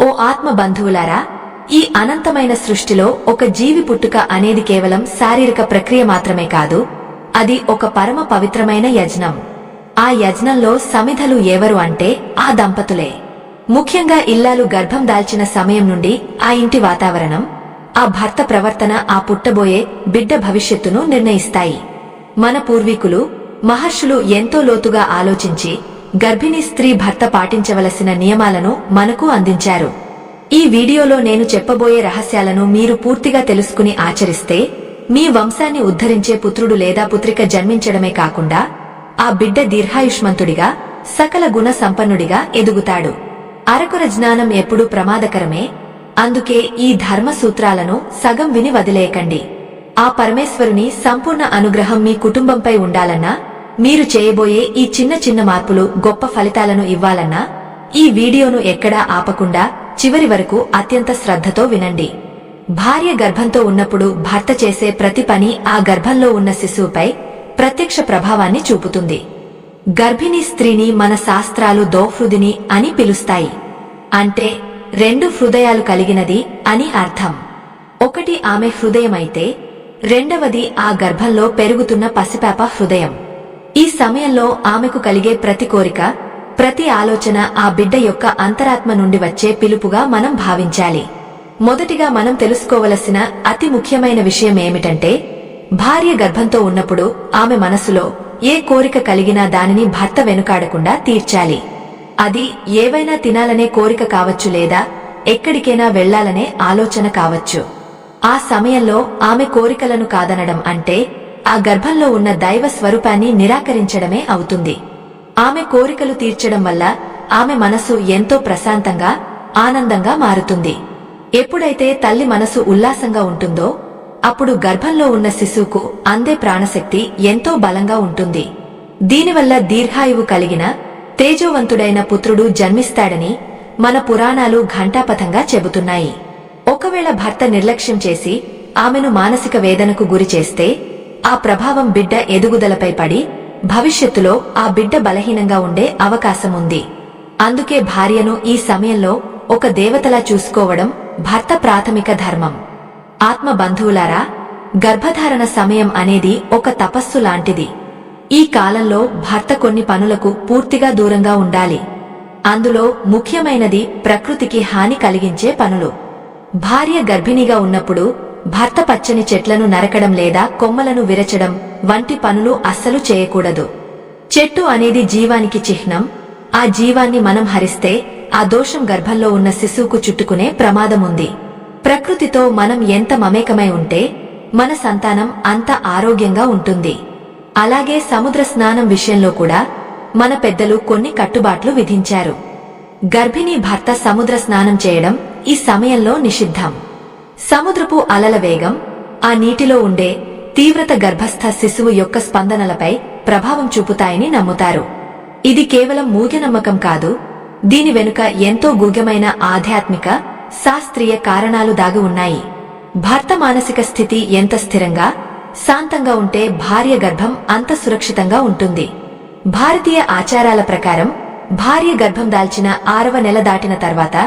ఓ ఆత్మ బంధువులారా, ఈ అనంతమైన సృష్టిలో ఒక జీవి పుట్టుక అనేది కేవలం శారీరక ప్రక్రియ మాత్రమే కాదు, అది ఒక పరమ పవిత్రమైన యజ్ఞం. ఆ యజ్ఞంలో సమిధలు ఎవరు అంటే ఆ దంపతులే. ముఖ్యంగా ఇల్లాలు గర్భం దాల్చిన సమయం నుండి ఆ ఇంటి వాతావరణం, ఆ భర్త ప్రవర్తన ఆ పుట్టబోయే బిడ్డ భవిష్యత్తును నిర్ణయిస్తాయి. మన పూర్వీకులు, మహర్షులు ఎంతో లోతుగా ఆలోచించి గర్భిణీ స్త్రీ భర్త పాటించవలసిన నియమాలను మనకు అందించారు. ఈ వీడియోలో నేను చెప్పబోయే రహస్యాలను మీరు పూర్తిగా తెలుసుకుని ఆచరిస్తే మీ వంశాన్ని ఉద్ధరించే పుత్రుడు లేదా పుత్రిక జన్మించడమే కాకుండా ఆ బిడ్డ దీర్ఘాయుష్మంతుడిగా, సకల గుణ సంపన్నుడిగా ఎదుగుతాడు. అరకొర జ్ఞానం ఎప్పుడూ ప్రమాదకరమే. అందుకే ఈ ధర్మ సూత్రాలను సగం విని వదిలేయకండి. ఆ పరమేశ్వరుని సంపూర్ణ అనుగ్రహం మీ కుటుంబంపై ఉండాలన్నా, మీరు చేయబోయే ఈ చిన్న చిన్న మార్పులు గొప్ప ఫలితాలను ఇవ్వాలన్నా ఈ వీడియోను ఎక్కడా ఆపకుండా చివరి వరకు అత్యంత శ్రద్ధతో వినండి. భార్య గర్భంతో ఉన్నప్పుడు భర్త చేసే ప్రతి పని ఆ గర్భంలో ఉన్న శిశువుపై ప్రత్యక్ష ప్రభావాన్ని చూపుతుంది. గర్భిణీ స్త్రీని మన శాస్త్రాలు దోహృదిని అని పిలుస్తాయి. అంటే రెండు హృదయాలు కలిగినది అని అర్థం. ఒకటి ఆమె హృదయమైతే రెండవది ఆ గర్భంలో పెరుగుతున్న పసిపాప హృదయం. ఈ సమయంలో ఆమెకు కలిగే ప్రతి కోరిక, ప్రతి ఆలోచన ఆ బిడ్డ యొక్క అంతరాత్మ నుండి వచ్చే పిలుపుగా మనం భావించాలి. మొదటిగా మనం తెలుసుకోవలసిన అతి ముఖ్యమైన విషయం ఏమిటంటే, భార్య గర్భంతో ఉన్నప్పుడు ఆమె మనసులో ఏ కోరిక కలిగినా దానిని భర్త వెనుకాడకుండా తీర్చాలి. అది ఏవైనా తినాలనే కోరిక కావచ్చు, లేదా ఎక్కడికైనా వెళ్లాలనే ఆలోచన కావచ్చు. ఆ సమయంలో ఆమె కోరికలను కాదనడం అంటే ఆ గర్భంలో ఉన్న దైవ స్వరూపాన్ని నిరాకరించడమే అవుతుంది. ఆమె కోరికలు తీర్చడం వల్ల ఆమె మనసు ఎంతో ప్రశాంతంగా, ఆనందంగా మారుతుంది. ఎప్పుడైతే తల్లి మనసు ఉల్లాసంగా ఉంటుందో అప్పుడు గర్భంలో ఉన్న శిశువుకు అందే ప్రాణశక్తి ఎంతో బలంగా ఉంటుంది. దీనివల్ల దీర్ఘాయువు కలిగిన తేజోవంతుడైన పుత్రుడు జన్మిస్తాడని మన పురాణాలు ఘంటాపథంగా చెబుతున్నాయి. ఒకవేళ భర్త నిర్లక్ష్యం చేసి ఆమెను మానసిక వేదనకు గురి చేస్తే ఆ ప్రభావం బిడ్డ ఎదుగుదలపై పడి భవిష్యత్తులో ఆ బిడ్డ బలహీనంగా ఉండే అవకాశముంది. అందుకే భార్యను ఈ సమయంలో ఒక దేవతలా చూసుకోవడం భర్త ప్రాథమిక ధర్మం. ఆత్మ బంధువులారా, గర్భధారణ సమయం అనేది ఒక తపస్సు లాంటిది. ఈ కాలంలో భర్త కొన్ని పనులకు పూర్తిగా దూరంగా ఉండాలి. అందులో ముఖ్యమైనది ప్రకృతికి హాని కలిగించే పనులు. భార్య గర్భిణిగా ఉన్నప్పుడు భర్త పచ్చని చెట్లను నరకడం లేదా కొమ్మలను విరచడం వంటి పనులు అస్సలు చేయకూడదు. చెట్టు అనేది జీవానికి చిహ్నం. ఆ జీవాన్ని మనం హరిస్తే ఆ దోషం గర్భంలో ఉన్న శిశువుకు చుట్టుకునే ప్రమాదముంది. ప్రకృతితో మనం ఎంత మమేకమై ఉంటే మన సంతానం అంత ఆరోగ్యంగా ఉంటుంది. అలాగే సముద్ర స్నానం విషయంలో కూడా మన పెద్దలు కొన్ని కట్టుబాట్లు విధించారు. గర్భిణీ భర్త సముద్ర స్నానం చేయడం ఈ సమయంలో నిషిద్ధం. సముద్రపు అలల వేగం, ఆ నీటిలో ఉండే తీవ్రత గర్భస్థ శిశువు యొక్క స్పందనలపై ప్రభావం చూపుతాయని నమ్ముతారు. ఇది కేవలం మూఢనమ్మకం కాదు. దీని వెనుక ఎంతో గూఢమైన ఆధ్యాత్మిక, శాస్త్రీయ కారణాలు దాగి ఉన్నాయి. భర్త మానసిక స్థితి ఎంత స్థిరంగా, శాంతంగా ఉంటే భార్య గర్భం అంత సురక్షితంగా ఉంటుంది. భారతీయ ఆచారాల ప్రకారం భార్య గర్భం దాల్చిన 6వ నెల దాటిన తర్వాత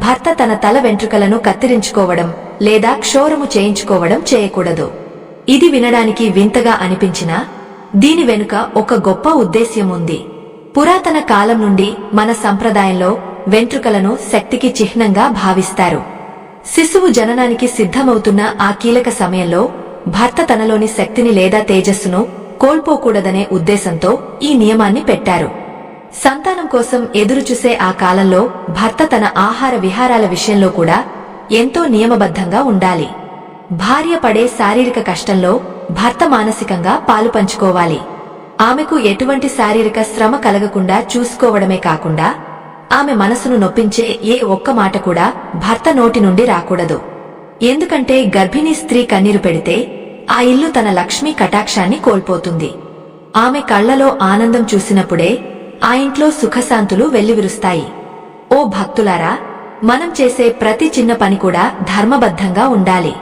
భర్త తన తల వెంట్రుకలను కత్తిరించుకోవడం లేదా క్షౌరము చేయించుకోవడం చేయకూడదు. ఇది వినడానికి వింతగా అనిపించినా దీని వెనుక ఒక గొప్ప ఉద్దేశ్యం ఉంది. పురాతన కాలం నుండి మన సంప్రదాయంలో వెంట్రుకలను శక్తికి చిహ్నంగా భావిస్తారు. శిశువు జననానికి సిద్ధమవుతున్న ఆ కీలక సమయంలో భర్త తనలోని శక్తిని లేదా తేజస్సును కోల్పోకూడదనే ఉద్దేశంతో ఈ నియమాన్ని పెట్టారు. సంతానం కోసం ఎదురుచూసే ఆ కాలంలో భర్త తన ఆహార విహారాల విషయంలో కూడా ఎంతో నియమబద్ధంగా ఉండాలి. భార్య పడే శారీరక కష్టంలో భర్త మానసికంగా పాలుపంచుకోవాలి. ఆమెకు ఎటువంటి శారీరక శ్రమ కలగకుండా చూసుకోవడమే కాకుండా ఆమె మనసును నొప్పించే ఏ ఒక్క మాట కూడా భర్త నోటి నుండి రాకూడదు. ఎందుకంటే గర్భిణీ స్త్రీ కన్నీరు పెడితే ఆ ఇల్లు తన లక్ష్మీ కటాక్షాన్ని కోల్పోతుంది. ఆమె కళ్లలో ఆనందం చూసినప్పుడే ఆ ఇంట్లో సుఖశాంతులు వెల్లివిరుస్తాయి. ఓ భక్తులారా, మనం చేసే ప్రతి చిన్న పని కూడా ధర్మబద్ధంగా ఉండాలి.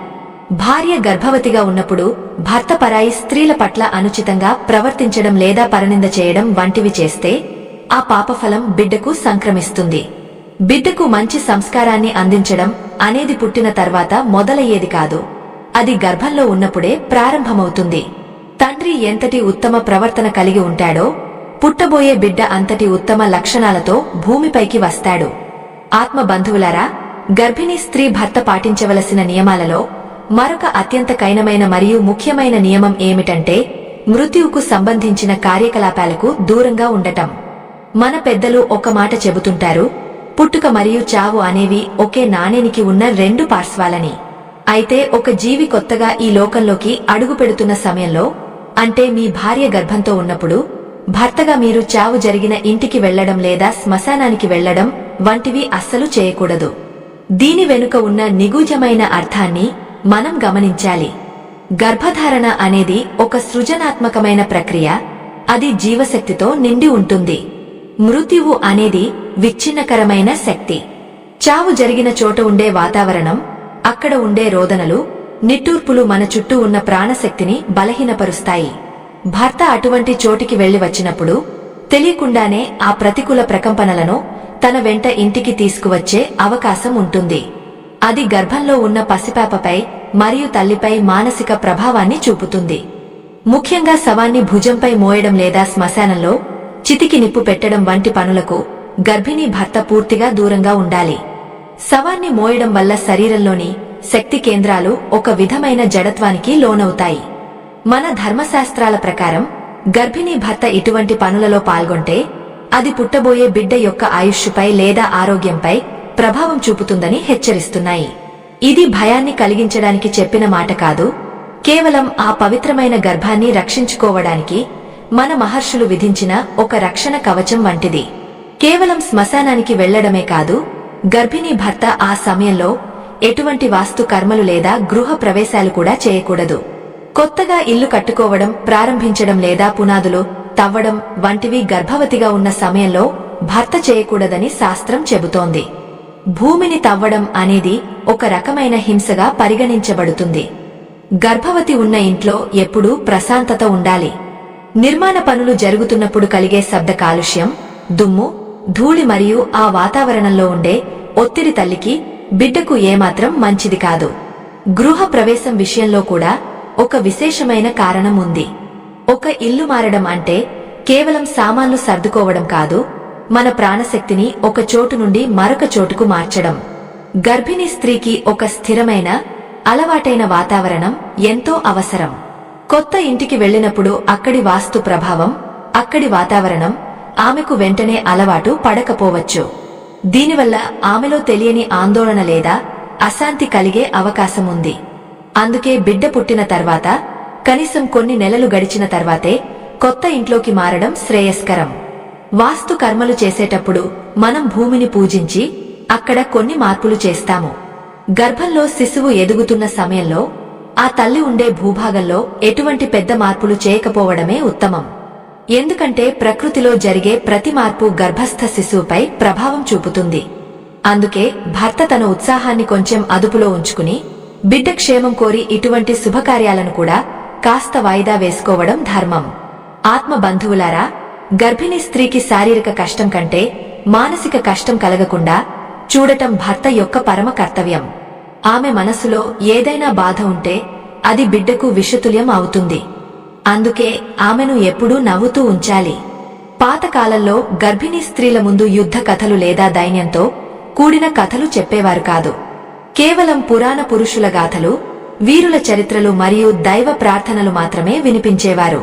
భార్య గర్భవతిగా ఉన్నప్పుడు భర్త పరాయి స్త్రీల పట్ల అనుచితంగా ప్రవర్తించడం లేదా పరనింద చేయడం వంటివి చేస్తే ఆ పాపఫలం బిడ్డకు సంక్రమిస్తుంది. బిడ్డకు మంచి సంస్కారాన్ని అందించడం అనేది పుట్టిన తర్వాత మొదలయ్యేది కాదు, అది గర్భంలో ఉన్నప్పుడే ప్రారంభమవుతుంది. తండ్రి ఎంతటి ఉత్తమ ప్రవర్తన కలిగి ఉంటాడో పుట్టబోయే బిడ్డ అంతటి ఉత్తమ లక్షణాలతో భూమిపైకి వస్తాడు. ఆత్మ బంధువులారా, గర్భిణీ స్త్రీ భర్త పాటించవలసిన నియమాలలో మరొక అత్యంత కైనమైన మరియు ముఖ్యమైన నియమం ఏమిటంటే మృత్యువుకు సంబంధించిన కార్యకలాపాలకు దూరంగా ఉండటం. మన పెద్దలు ఒక మాట చెబుతుంటారు, పుట్టుక మరియు చావు అనేవి ఒకే నాణేనికి ఉన్న రెండు పార్శ్వాలని. అయితే ఒక జీవి కొత్తగా ఈ లోకంలోకి అడుగు పెడుతున్న సమయంలో, అంటే మీ భార్య గర్భంతో ఉన్నప్పుడు, భర్తగా మీరు చావు జరిగిన ఇంటికి వెళ్లడం లేదా శ్మశానానికి వెళ్లడం వంటివి అస్సలు చేయకూడదు. దీని వెనుక ఉన్న నిగూఢమైన అర్థాన్ని మనం గమనించాలి. గర్భధారణ అనేది ఒక సృజనాత్మకమైన ప్రక్రియ, అది జీవశక్తితో నిండి ఉంటుంది. మృత్యువు అనేది విచ్ఛిన్నకరమైన శక్తి. చావు జరిగిన చోట ఉండే వాతావరణం, అక్కడ ఉండే రోదనలు, నిట్టూర్పులు మన చుట్టూ ఉన్న ప్రాణశక్తిని బలహీనపరుస్తాయి. భర్త అటువంటి చోటికి వెళ్లి వచ్చినప్పుడు తెలియకుండానే ఆ ప్రతికూల ప్రకంపనలను తన వెంట ఇంటికి తీసుకువచ్చే అవకాశం ఉంటుంది. అది గర్భంలో ఉన్న పసిపాపపై మరియు తల్లిపై మానసిక ప్రభావాన్ని చూపుతుంది. ముఖ్యంగా శవాన్ని భుజంపై మోయడం లేదా శ్మశానంలో చితికి నిప్పు పెట్టడం వంటి పనులకు గర్భిణీ భర్త పూర్తిగా దూరంగా ఉండాలి. శవాన్ని మోయడం వల్ల శరీరంలోని శక్తి కేంద్రాలు ఒక విధమైన జడత్వానికి లోనవుతాయి. మన ధర్మశాస్త్రాల ప్రకారం గర్భిణీ భర్త ఇటువంటి పనులలో పాల్గొంటే అది పుట్టబోయే బిడ్డ యొక్క ఆయుష్పై లేదా ఆరోగ్యంపై ప్రభావం చూపుతుందని హెచ్చరిస్తున్నాయి. ఇది భయాన్ని కలిగించడానికి చెప్పిన మాట కాదు, కేవలం ఆ పవిత్రమైన గర్భాన్ని రక్షించుకోవడానికి మన మహర్షులు విధించిన ఒక రక్షణ కవచం వంటిది. కేవలం శ్మశానానికి వెళ్లడమే కాదు, గర్భిణీ భర్త ఆ సమయంలో ఎటువంటి వాస్తు కర్మలు లేదా గృహ ప్రవేశాలు కూడా చేయకూడదు. కొత్తగా ఇల్లు కట్టుకోవడం ప్రారంభించడం లేదా పునాదులు తవ్వడం వంటివి గర్భవతిగా ఉన్న సమయంలో భర్త చేయకూడదని శాస్త్రం చెబుతోంది. భూమిని తవ్వడం అనేది ఒక రకమైన హింసగా పరిగణించబడుతుంది. గర్భవతి ఉన్న ఇంట్లో ఎప్పుడూ ప్రశాంతత ఉండాలి. నిర్మాణ పనులు జరుగుతున్నప్పుడు కలిగే శబ్ద కాలుష్యం, దుమ్ము, ధూళి మరియు ఆ వాతావరణంలో ఉండే ఒత్తిడి తల్లికి, బిడ్డకు ఏమాత్రం మంచిది కాదు. గృహ ప్రవేశం విషయంలో కూడా ఒక విశేషమైన కారణం ఉంది. ఒక ఇల్లు మారడం అంటే కేవలం సామాన్లు సర్దుకోవడం కాదు, మన ప్రాణశక్తిని ఒక చోటు నుండి మరొక చోటుకు మార్చడం. గర్భిణీ స్త్రీకి ఒక స్థిరమైన, అలవాటైన వాతావరణం ఎంతో అవసరం. కొత్త ఇంటికి వెళ్లినప్పుడు అక్కడి వాస్తు ప్రభావం, అక్కడి వాతావరణం ఆమెకు వెంటనే అలవాటు పడకపోవచ్చు. దీనివల్ల ఆమెలో తెలియని ఆందోళన లేదా అశాంతి కలిగే అవకాశముంది. అందుకే బిడ్డ పుట్టిన తర్వాత కనీసం కొన్ని నెలలు గడిచిన తర్వాతే కొత్త ఇంట్లోకి మారడం శ్రేయస్కరం. వాస్తు కర్మలు చేసేటప్పుడు మనం భూమిని పూజించి అక్కడ కొన్ని మార్పులు చేస్తాము. గర్భంలో శిశువు ఎదుగుతున్న సమయంలో ఆ తల్లి ఉండే భూభాగంలో ఎటువంటి పెద్ద మార్పులు చేయకపోవడమే ఉత్తమం. ఎందుకంటే ప్రకృతిలో జరిగే ప్రతి మార్పు గర్భస్థ శిశువుపై ప్రభావం చూపుతుంది. అందుకే భర్త తన ఉత్సాహాన్ని కొంచెం అదుపులో ఉంచుకుని బిడ్డ క్షేమం కోరి ఇటువంటి శుభకార్యాలను కూడా కాస్త వాయిదా వేసుకోవడం ధర్మం. ఆత్మ బంధువులారా, గర్భిణీ స్త్రీకి శారీరక కష్టం కంటే మానసిక కష్టం కలగకుండా చూడటం భర్త యొక్క పరమ కర్తవ్యం. ఆమె మనసులో ఏదైనా బాధ ఉంటే అది బిడ్డకు విషతుల్యం అవుతుంది. అందుకే ఆమెను ఎప్పుడూ నవ్వుతూ ఉంచాలి. పాతకాలంలో గర్భిణీ స్త్రీల ముందు యుద్ధ కథలు లేదా దైన్యంతో కూడిన కథలు చెప్పేవారు కాదు. కేవలం పురాణ పురుషుల గాథలు, వీరుల చరిత్రలు మరియు దైవ ప్రార్థనలు మాత్రమే వినిపించేవారు.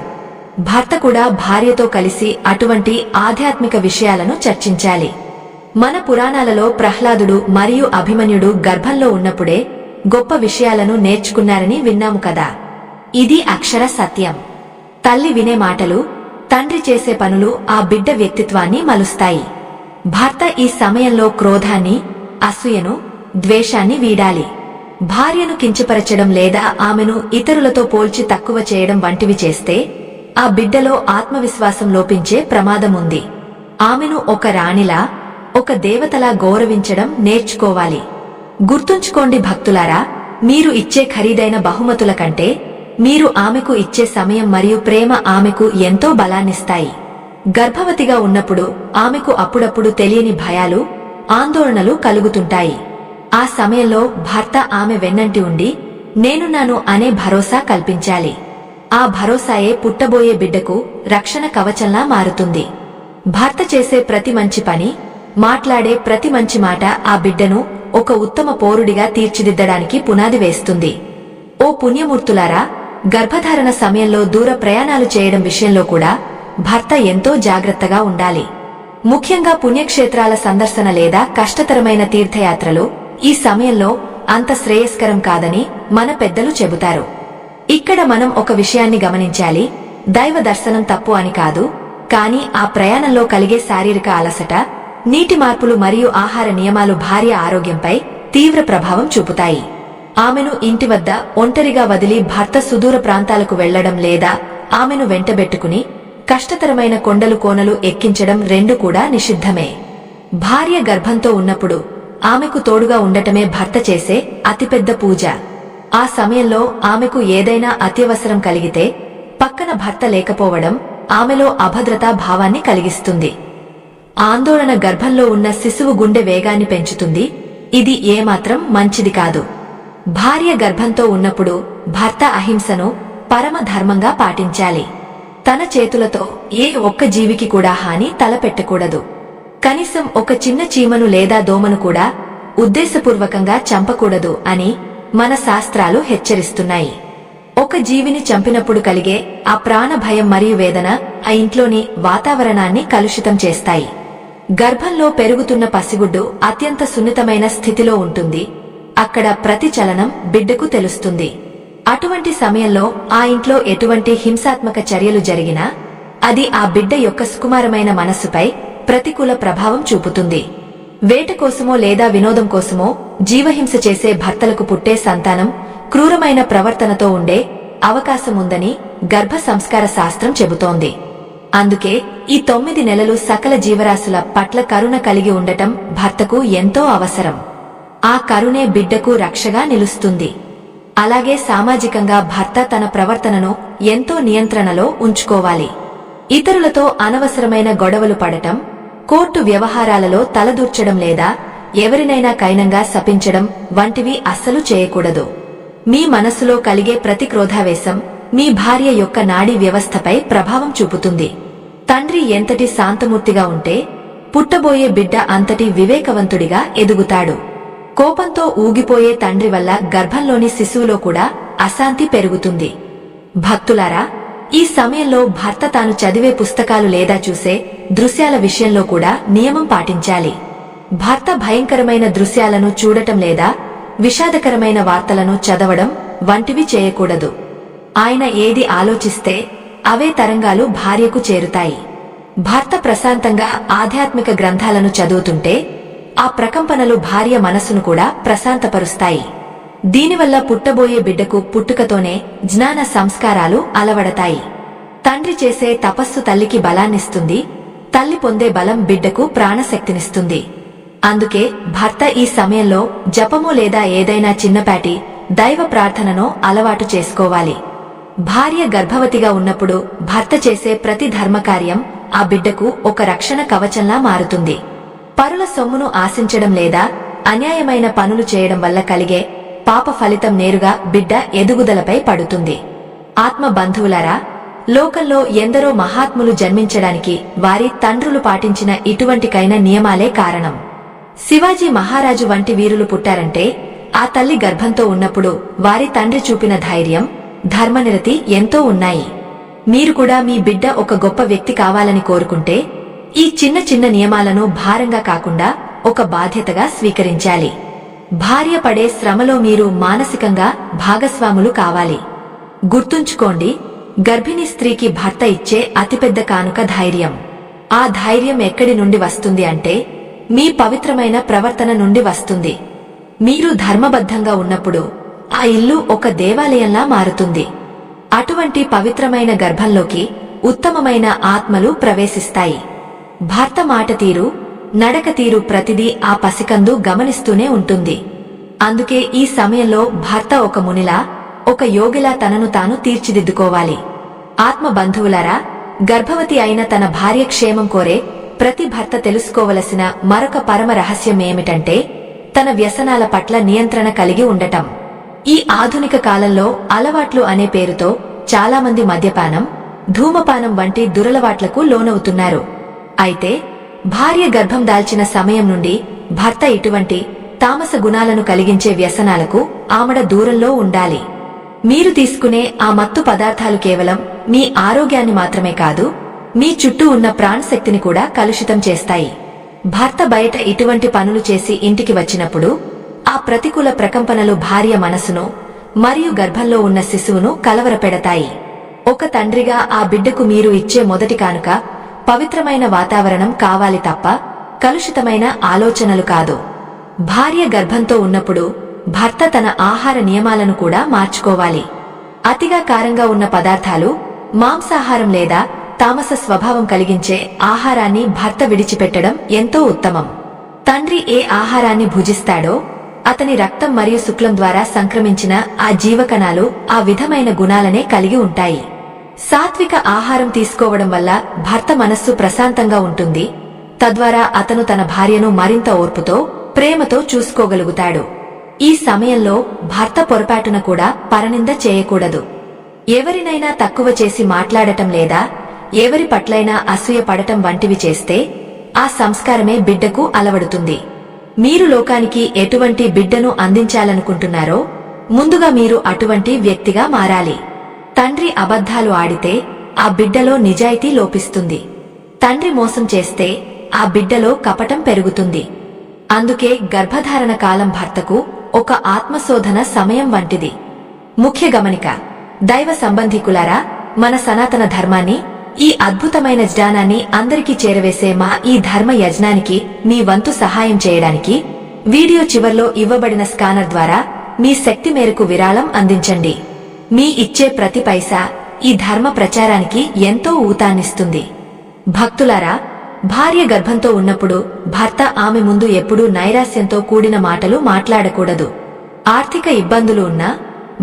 భర్త కూడా భార్యతో కలిసి అటువంటి ఆధ్యాత్మిక విషయాలను చర్చించాలి. మన పురాణాలలో ప్రహ్లాదుడు మరియు అభిమన్యుడు గర్భంలో ఉన్నప్పుడే గొప్ప విషయాలను నేర్చుకున్నారని విన్నాము కదా. ఇది అక్షర సత్యం. తల్లి వినే మాటలు, తండ్రి చేసే పనులు ఆ బిడ్డ వ్యక్తిత్వాన్ని మలుస్తాయి. భర్త ఈ సమయంలో క్రోధాన్ని, అసూయను, ద్వేషాన్ని వీడాలి. భార్యను కించపరచడం లేదా ఆమెను ఇతరులతో పోల్చి తక్కువ చేయడం వంటివి చేస్తే ఆ బిడ్డలో ఆత్మవిశ్వాసం లోపించే ప్రమాదముంది. ఆమెను ఒక రాణిలా, ఒక దేవతలా గౌరవించడం నేర్చుకోవాలి. గుర్తుంచుకోండి భక్తులారా, మీరు ఇచ్చే ఖరీదైన బహుమతుల కంటే మీరు ఆమెకు ఇచ్చే సమయం మరియు ప్రేమ ఆమెకు ఎంతో బలాన్నిస్తాయి. గర్భవతిగా ఉన్నప్పుడు ఆమెకు అప్పుడప్పుడు తెలియని భయాలు, ఆందోళనలు కలుగుతుంటాయి. ఆ సమయంలో భర్త ఆమె వెన్నంటి ఉండి నేనున్నాను అనే భరోసా కల్పించాలి. ఆ భరోసాయే పుట్టబోయే బిడ్డకు రక్షణ కవచంలా మారుతుంది. భర్త చేసే ప్రతి మంచి పని, మాట్లాడే ప్రతి మంచి మాట ఆ బిడ్డను ఒక ఉత్తమ పౌరుడిగా తీర్చిదిద్దడానికి పునాది వేస్తుంది. ఓ పుణ్యమూర్తులారా, గర్భధారణ సమయంలో దూర ప్రయాణాలు చేయడం విషయంలో కూడా భర్త ఎంతో జాగ్రత్తగా ఉండాలి. ముఖ్యంగా పుణ్యక్షేత్రాల సందర్శన లేదా కష్టతరమైన తీర్థయాత్రలు ఈ సమయంలో అంత శ్రేయస్కరం కాదని మన పెద్దలు చెబుతారు. ఇక్కడ మనం ఒక విషయాన్ని గమనించాలి. దైవ దర్శనం తప్పు అని కాదు, కానీ ఆ ప్రయాణంలో కలిగే శారీరక అలసట, నీటి మార్పులు మరియు ఆహార నియమాలు భార్య ఆరోగ్యంపై తీవ్ర ప్రభావం చూపుతాయి. ఆమెను ఇంటి వద్ద ఒంటరిగా వదిలి భర్త సుదూర ప్రాంతాలకు వెళ్లడం లేదా ఆమెను వెంటబెట్టుకుని కష్టతరమైన కొండలు కోనలు ఎక్కించడం రెండూ కూడా నిషిద్ధమే. భార్య గర్భంతో ఉన్నప్పుడు ఆమెకు తోడుగా ఉండటమే భర్త చేసే అతిపెద్ద పూజ. ఆ సమయంలో ఆమెకు ఏదైనా అత్యవసరం కలిగితే పక్కన భర్త లేకపోవడం ఆమెలో అభద్రతా భావాన్ని కలిగిస్తుంది. ఆందోళన గర్భంలో ఉన్న శిశువు గుండె వేగాన్ని పెంచుతుంది. ఇది ఏమాత్రం మంచిది కాదు. భార్య గర్భంతో ఉన్నప్పుడు భర్త అహింసను పరమ ధర్మంగా పాటించాలి. తన చేతులతో ఏ ఒక్క జీవికి కూడా హాని తలపెట్టకూడదు. కనీసం ఒక చిన్న చీమను లేదా దోమను కూడా ఉద్దేశపూర్వకంగా చంపకూడదు అని మన శాస్త్రాలు హెచ్చరిస్తున్నాయి. ఒక జీవిని చంపినప్పుడు కలిగే ఆ ప్రాణ భయం మరియు వేదన ఆ ఇంట్లోని వాతావరణాన్ని కలుషితం చేస్తాయి. గర్భంలో పెరుగుతున్న పసిగుడ్డు అత్యంత సున్నితమైన స్థితిలో ఉంటుంది. అక్కడ ప్రతి చలనం బిడ్డకు తెలుస్తుంది. అటువంటి సమయంలో ఆ ఇంట్లో ఎటువంటి హింసాత్మక చర్యలు జరిగినా అది ఆ బిడ్డ యొక్క సుకుమారమైన మనస్సుపై ప్రతికూల ప్రభావం చూపుతుంది. వేట కోసమో లేదా వినోదం కోసమో జీవహింస చేసే భర్తలకు పుట్టే సంతానం క్రూరమైన ప్రవర్తనతో ఉండే అవకాశముందని గర్భ సంస్కార శాస్త్రం చెబుతోంది. అందుకే ఈ 9 నెలలు సకల జీవరాశుల పట్ల కరుణ కలిగి ఉండటం భర్తకు ఎంతో అవసరం. ఆ కరుణే బిడ్డకు రక్షగా నిలుస్తుంది. అలాగే సామాజికంగా భర్త తన ప్రవర్తనను ఎంతో నియంత్రణలో ఉంచుకోవాలి. ఇతరులతో అనవసరమైన గొడవలు పడటం, కోర్టు వ్యవహారాలలో తలదూర్చడం లేదా ఎవరినైనా కైనంగా శపించడం వంటివి అస్సలు చేయకూడదు. మీ మనసులో కలిగే ప్రతి క్రోధావేశం మీ భార్య యొక్క నాడీ వ్యవస్థపై ప్రభావం చూపుతుంది. తండ్రి ఎంతటి శాంతమూర్తిగా ఉంటే పుట్టబోయే బిడ్డ అంతటి వివేకవంతుడిగా ఎదుగుతాడు. కోపంతో ఊగిపోయే తండ్రి వల్ల గర్భంలోని శిశువులో కూడా అశాంతి పెరుగుతుంది. భక్తులారా, ఈ సమయంలో భర్త తాను చదివే పుస్తకాలు లేదా చూసే దృశ్యాల విషయంలో కూడా నియమం పాటించాలి. భర్త భయంకరమైన దృశ్యాలను చూడటం లేదా విషాదకరమైన వార్తలను చదవడం వంటివి చేయకూడదు. ఆయన ఏది ఆలోచిస్తే అవే తరంగాలు భార్యకు చేరుతాయి. భర్త ప్రశాంతంగా ఆధ్యాత్మిక గ్రంథాలను చదువుతుంటే ఆ ప్రకంపనలు భార్య మనసును కూడా ప్రశాంతపరుస్తాయి. దీనివల్ల పుట్టబోయే బిడ్డకు పుట్టుకతోనే జ్ఞాన సంస్కారాలు అలవడతాయి. తండ్రి చేసే తపస్సు తల్లికి బలాన్నిస్తుంది. తల్లి పొందే బలం బిడ్డకు ప్రాణశక్తినిస్తుంది. అందుకే భర్త ఈ సమయంలో జపము లేదా ఏదైనా చిన్నపాటి దైవ ప్రార్థనను అలవాటు చేసుకోవాలి. భార్య గర్భవతిగా ఉన్నప్పుడు భర్త చేసే ప్రతి ధర్మకార్యం ఆ బిడ్డకు ఒక రక్షణ కవచంలా మారుతుంది. పరుల సొమ్మును ఆశించడం లేదా అన్యాయమైన పనులు చేయడం వల్ల కలిగే పాప ఫలితం నేరుగా బిడ్డ ఎదుగుదలపై పడుతుంది. ఆత్మ బంధువులారా, లోకంలో ఎందరో మహాత్ములు జన్మించడానికి వారి తండ్రులు పాటించిన ఇటువంటికైన నియమాలే కారణం. శివాజీ మహారాజు వంటి వీరులు పుట్టారంటే ఆ తల్లి గర్భంతో ఉన్నప్పుడు వారి తండ్రి చూపిన ధైర్యం, ధర్మనిరతి ఎంతో ఉన్నాయి. మీరు కూడా మీ బిడ్డ ఒక గొప్ప వ్యక్తి కావాలని కోరుకుంటే ఈ చిన్న చిన్న నియమాలను భారంగా కాకుండా ఒక బాధ్యతగా స్వీకరించాలి. భార్య పడే శ్రమలో మీరు మానసికంగా భాగస్వాములు కావాలి. గుర్తుంచుకోండి, గర్భిణీ స్త్రీకి భర్త ఇచ్చే అతిపెద్ద కానుక ధైర్యం. ఆ ధైర్యం ఎక్కడి నుండి వస్తుంది అంటే మీ పవిత్రమైన ప్రవర్తన నుండి వస్తుంది. మీరు ధర్మబద్ధంగా ఉన్నప్పుడు ఆ ఇల్లు ఒక దేవాలయంలా మారుతుంది. అటువంటి పవిత్రమైన గర్భంలోకి ఉత్తమమైన ఆత్మలు ప్రవేశిస్తాయి. భర్త మాట తీరు, నడక తీరు ప్రతిదీ ఆ పసికందు గమనిస్తూనే ఉంటుంది. అందుకే ఈ సమయంలో భర్త ఒక మునిలా, ఒక యోగిలా తనను తాను తీర్చిదిద్దుకోవాలి. ఆత్మ బంధువులారా, గర్భవతి అయిన తన భార్య క్షేమం కోరే ప్రతి భర్త తెలుసుకోవలసిన మరొక పరమ రహస్యం ఏమిటంటే తన వ్యసనాల పట్ల నియంత్రణ కలిగి ఉండటం. ఈ ఆధునిక కాలంలో అలవాట్లు అనే పేరుతో చాలామంది మద్యపానం, ధూమపానం వంటి దురలవాట్లకు లోనవుతున్నారు. అయితే భార్య గర్భం దాల్చిన సమయం నుండి భర్త ఇటువంటి తామస గుణాలను కలిగించే వ్యసనాలకు ఆమడ దూరంలో ఉండాలి. మీరు తీసుకునే ఆ మత్తు పదార్థాలు కేవలం మీ ఆరోగ్యాన్ని మాత్రమే కాదు, మీ చుట్టూ ఉన్న ప్రాణశక్తిని కూడా కలుషితం చేస్తాయి. భర్త బయట ఇటువంటి పనులు చేసి ఇంటికి వచ్చినప్పుడు ఆ ప్రతికూల ప్రకంపనలు భార్య మనసును మరియు గర్భంలో ఉన్న శిశువును కలవరపెడతాయి. ఒక తండ్రిగా ఆ బిడ్డకు మీరు ఇచ్చే మొదటి కానుక పవిత్రమైన వాతావరణం కావాలి తప్ప కలుషితమైన ఆలోచనలు కాదు. భార్య గర్భంతో ఉన్నప్పుడు భర్త తన ఆహార నియమాలను కూడా మార్చుకోవాలి. అతిగా కారంగా ఉన్న పదార్థాలు, మాంసాహారం లేదా తామస స్వభావం కలిగించే ఆహారాన్ని భర్త విడిచిపెట్టడం ఎంతో ఉత్తమం. తండ్రి ఏ ఆహారాన్ని భుజిస్తాడో అతని రక్తం మరియు శుక్లం ద్వారా సంక్రమించిన ఆ జీవకణాలు ఆ విధమైన గుణాలనే కలిగి ఉంటాయి. సాత్విక ఆహారం తీసుకోవడం వల్ల భర్త మనస్సు ప్రశాంతంగా ఉంటుంది. తద్వారా అతను తన భార్యను మరింత ఓర్పుతో, ప్రేమతో చూసుకోగలుగుతాడు. ఈ సమయంలో భర్త పొరపాటున కూడా పరనింద చేయకూడదు. ఎవరినైనా తక్కువ చేసి మాట్లాడటం లేదా ఎవరి పట్లైనా అసూయ పడటం వంటివి చేస్తే ఆ సంస్కారమే బిడ్డకు అలవడుతుంది. మీరు లోకానికి ఎటువంటి బిడ్డను అందించాలనుకుంటున్నారో ముందుగా మీరు అటువంటి వ్యక్తిగా మారాలి. తండ్రి అబద్ధాలు ఆడితే ఆ బిడ్డలో నిజాయితీ లోపిస్తుంది. తండ్రి మోసం చేస్తే ఆ బిడ్డలో కపటం పెరుగుతుంది. అందుకే గర్భధారణ కాలం భర్తకు ఒక ఆత్మశోధన సమయం వంటిది. ముఖ్య గమనిక: దైవ సంబంధికులారా, మన సనాతన ధర్మాన్ని, ఈ అద్భుతమైన జ్ఞానాన్ని అందరికీ చేరవేసే మా ఈ ధర్మ యజ్ఞానికి మీ వంతు సహాయం చేయడానికి వీడియో చివర్లో ఇవ్వబడిన స్కానర్ ద్వారా మీ శక్తి మేరకు విరాళం అందించండి. మీ ఇచ్చే ప్రతి పైసా ఈ ధర్మ ప్రచారానికి ఎంతో ఊతాన్నిస్తుంది. భక్తులారా, భార్య గర్భంతో ఉన్నప్పుడు భర్త ఆమె ముందు ఎప్పుడూ నైరాశ్యంతో కూడిన మాటలు మాట్లాడకూడదు. ఆర్థిక ఇబ్బందులు ఉన్నా,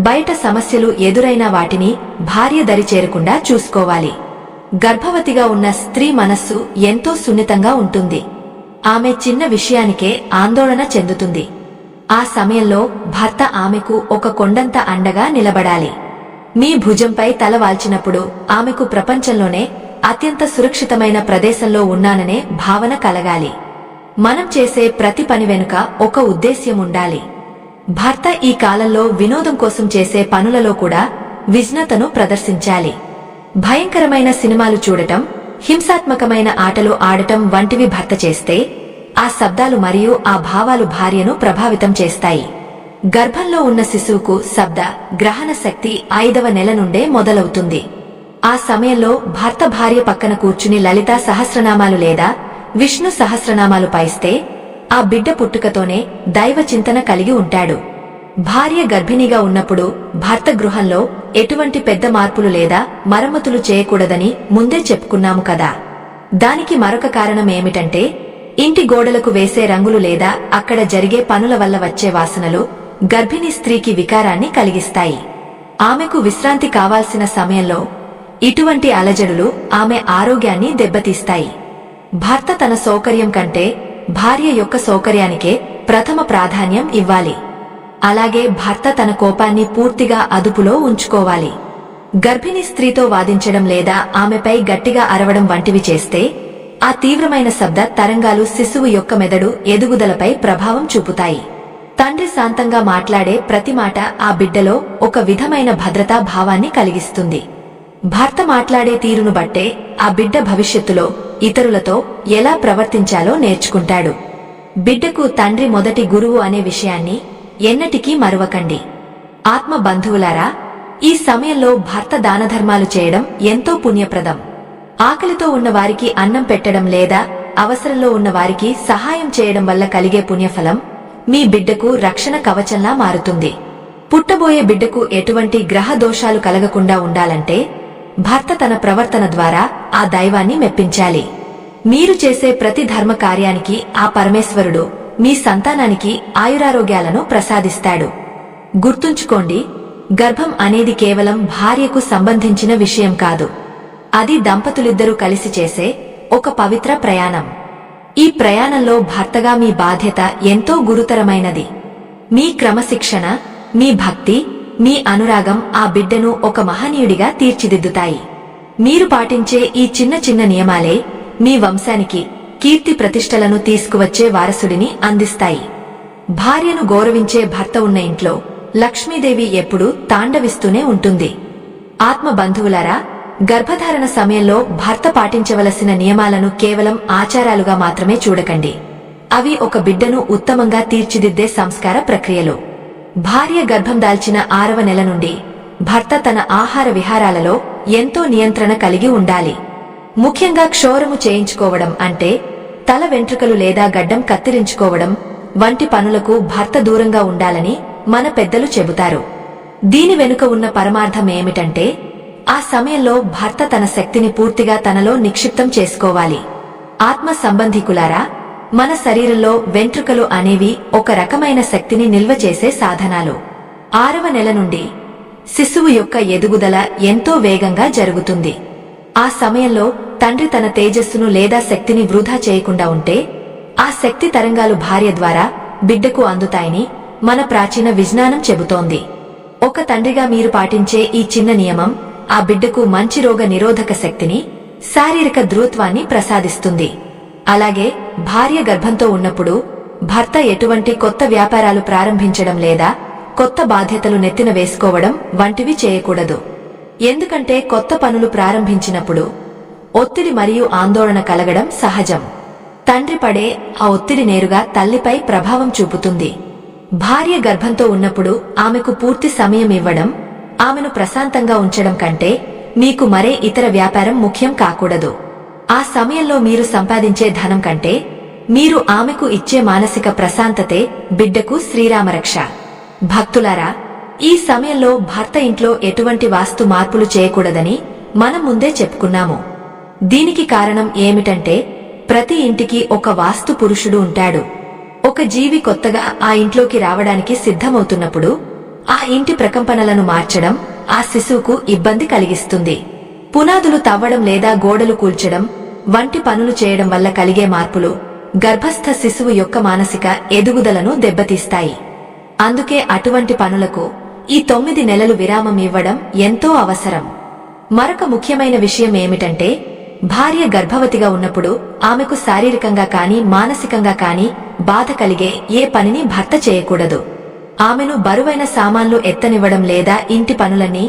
బయట సమస్యలు ఎదురైనా వాటిని భార్య దరి చేరకుండా చూసుకోవాలి. గర్భవతిగా ఉన్న స్త్రీ మనస్సు ఎంతో సున్నితంగా ఉంటుంది. ఆమె చిన్న విషయానికే ఆందోళన చెందుతుంది. ఆ సమయంలో భర్త ఆమెకు ఒక కొండంత అండగా నిలబడాలి. మీ భుజంపై తల వాల్చినప్పుడు ఆమెకు ప్రపంచంలోనే అత్యంత సురక్షితమైన ప్రదేశంలో ఉన్నాననే భావన కలగాలి. మనం చేసే ప్రతి పని వెనుక ఒక ఉద్దేశ్యం ఉండాలి. భర్త ఈ కాలంలో వినోదం కోసం చేసే పనులలో కూడా విజ్ఞతను ప్రదర్శించాలి. భయంకరమైన సినిమాలు చూడటం, హింసాత్మకమైన ఆటలు ఆడటం వంటివి భర్త చేస్తే ఆ శబ్దాలు మరియు ఆ భావాలు భార్యను ప్రభావితం చేస్తాయి. గర్భంలో ఉన్న శిశువుకు శబ్ద గ్రహణ శక్తి 5వ నెల నుండే మొదలవుతుంది. ఆ సమయంలో భర్త భార్య పక్కన కూర్చుని లలితా సహస్రనామాలు లేదా విష్ణు సహస్రనామాలు పైస్తే ఆ బిడ్డ పుట్టుకతోనే దైవ చింతన కలిగి ఉంటాడు. భార్య గర్భిణిగా ఉన్నప్పుడు భర్త గృహంలో ఎటువంటి పెద్ద మార్పులు లేదా మరమ్మతులు చేయకూడదని ముందే చెప్పుకున్నాము కదా. దానికి మరొక కారణం ఏమిటంటే ఇంటి గోడలకు వేసే రంగులు లేదా అక్కడ జరిగే పనుల వల్ల వచ్చే వాసనలు గర్భిణీ స్త్రీకి వికారాన్ని కలిగిస్తాయి. ఆమెకు విశ్రాంతి కావాల్సిన సమయంలో ఇటువంటి అలజడులు ఆమె ఆరోగ్యాన్ని దెబ్బతీస్తాయి. భర్త తన సౌకర్యం కంటే భార్య యొక్క సౌకర్యానికే ప్రథమ ప్రాధాన్యం ఇవ్వాలి. అలాగే భర్త తన కోపాన్ని పూర్తిగా అదుపులో ఉంచుకోవాలి. గర్భిణీ స్త్రీతో వాదించడం లేదా ఆమెపై గట్టిగా అరవడం వంటివి చేస్తే ఆ తీవ్రమైన శబ్ద తరంగాలు శిశువు యొక్క మెదడు ఎదుగుదలపై ప్రభావం చూపుతాయి. తండ్రి శాంతంగా మాట్లాడే ప్రతి మాట ఆ బిడ్డలో ఒక విధమైన భద్రతా భావాన్ని కలిగిస్తుంది. భర్త మాట్లాడే తీరును బట్టే ఆ బిడ్డ భవిష్యత్తులో ఇతరులతో ఎలా ప్రవర్తించాలో నేర్చుకుంటాడు. బిడ్డకు తండ్రి మొదటి గురువు అనే విషయాన్ని ఎన్నటికీ మరువకండి. ఆత్మ బంధువులారా, ఈ సమయంలో భర్త దానధర్మాలు చేయడం ఎంతో పుణ్యప్రదం. ఆకలితో ఉన్న వారికి అన్నం పెట్టడం లేదా అవసరంలో ఉన్న వారికి సహాయం చేయడం వల్ల కలిగే పుణ్యఫలం మీ బిడ్డకు రక్షణ కవచంలా మారుతుంది. పుట్టబోయే బిడ్డకు ఎటువంటి గ్రహ దోషాలు కలగకుండా ఉండాలంటే భర్త తన ప్రవర్తన ద్వారా ఆ దైవాన్ని మెప్పించాలి. మీరు చేసే ప్రతి ధర్మ కార్యానికి ఆ పరమేశ్వరుడు మీ సంతానానికి ఆయురారోగ్యాలను ప్రసాదిస్తాడు. గుర్తుంచుకోండి, గర్భం అనేది కేవలం భార్యకు సంబంధించిన విషయం కాదు. అది దంపతులిద్దరూ కలిసి చేసే ఒక పవిత్ర ప్రయాణం. ఈ ప్రయాణంలో భర్తగా మీ బాధ్యత ఎంతో గురుతరమైనది. మీ క్రమశిక్షణ, మీ భక్తి, మీ అనురాగం ఆ బిడ్డను ఒక మహనీయుడిగా తీర్చిదిద్దుతాయి. మీరు పాటించే ఈ చిన్న చిన్న నియమాలే మీ వంశానికి కీర్తి ప్రతిష్టలను తీసుకువచ్చే వారసుడిని అందిస్తాయి. భార్యను గౌరవించే భర్త ఉన్న ఇంట్లో లక్ష్మీదేవి ఎప్పుడూ తాండవిస్తూనే ఉంటుంది. ఆత్మ బంధువులారా, గర్భధారణ సమయంలో భర్త పాటించవలసిన నియమాలను కేవలం ఆచారాలుగా మాత్రమే చూడకండి. అవి ఒక బిడ్డను ఉత్తమంగా తీర్చిదిద్దే సంస్కార ప్రక్రియలు. భార్య గర్భం దాల్చిన 6వ నెల నుండి భర్త తన ఆహార విహారాలలో ఎంతో నియంత్రణ కలిగి ఉండాలి. ముఖ్యంగా క్షౌరము చేయించుకోవడం అంటే తల వెంట్రుకలు లేదా గడ్డం కత్తిరించుకోవడం వంటి పనులకు భర్త దూరంగా ఉండాలని మన పెద్దలు చెబుతారు. దీని వెనుక ఉన్న పరమార్థం ఏమిటంటే ఆ సమయంలో భర్త తన శక్తిని పూర్తిగా తనలో నిక్షిప్తం చేసుకోవాలి. ఆత్మ సంబంధికులారా, మన శరీరంలో వెంట్రుకలు అనేవి ఒక రకమైన శక్తిని నిల్వ చేసే సాధనాలు. 6వ నెల నుండి శిశువు యొక్క ఎదుగుదల ఎంతో వేగంగా జరుగుతుంది. ఆ సమయంలో తండ్రి తన తేజస్సును లేదా శక్తిని వృధా చేయకుండా ఉంటే ఆ శక్తి తరంగాలు భార్య ద్వారా బిడ్డకు అందుతాయని మన ప్రాచీన విజ్ఞానం చెబుతోంది. ఒక తండ్రిగా మీరు పాటించే ఈ చిన్న నియమం ఆ బిడ్డకు మంచి రోగ నిరోధక శక్తిని, శారీరక ధృత్వాన్ని ప్రసాదిస్తుంది. అలాగే భార్య గర్భంతో ఉన్నప్పుడు భర్త ఎటువంటి కొత్త వ్యాపారాలు ప్రారంభించడం లేదా కొత్త బాధ్యతలు నెత్తిన వేసుకోవడం వంటివి చేయకూడదు. ఎందుకంటే కొత్త పనులు ప్రారంభించినప్పుడు ఒత్తిడి మరియు ఆందోళన కలగడం సహజం. తండ్రి పడే ఆ ఒత్తిడి నేరుగా తల్లిపై ప్రభావం చూపుతుంది. భార్య గర్భంతో ఉన్నప్పుడు ఆమెకు పూర్తి సమయం ఇవ్వడం, ఆమెను ప్రశాంతంగా ఉంచడం కంటే మీకు మరే ఇతర వ్యాపారం ముఖ్యం కాకూడదు. ఆ సమయంలో మీరు సంపాదించే ధనం కంటే మీరు ఆమెకు ఇచ్చే మానసిక ప్రశాంతతే బిడ్డకు శ్రీరామరక్ష. భక్తులారా, ఈ సమయంలో భర్త ఇంట్లో ఎటువంటి వాస్తు మార్పులు చేయకూడదని మనం ముందే చెప్పుకున్నాము. దీనికి కారణం ఏమిటంటే ప్రతి ఇంటికి ఒక వాస్తు పురుషుడు ఉంటాడు. ఒక జీవి కొత్తగా ఆ ఇంట్లోకి రావడానికి సిద్ధమవుతున్నప్పుడు ఆ ఇంటి ప్రకంపనలను మార్చడం ఆ శిశువుకు ఇబ్బంది కలిగిస్తుంది. పునాదులు తవ్వడం లేదా గోడలు కూల్చడం వంటి పనులు చేయడం వల్ల కలిగే మార్పులు గర్భస్థ శిశువు యొక్క మానసిక ఎదుగుదలను దెబ్బతీస్తాయి. అందుకే అటువంటి పనులకు ఈ 9 నెలలు విరామం ఇవ్వడం ఎంతో అవసరం. మరొక ముఖ్యమైన విషయం ఏమిటంటే భార్య గర్భవతిగా ఉన్నప్పుడు ఆమెకు శారీరకంగా కాని మానసికంగా కాని బాధ కలిగే ఏ పనిని భర్త చేయకూడదు. ఆమెను బరువైన సామాన్లు ఎత్తనివ్వడం లేదా ఇంటి పనులన్నీ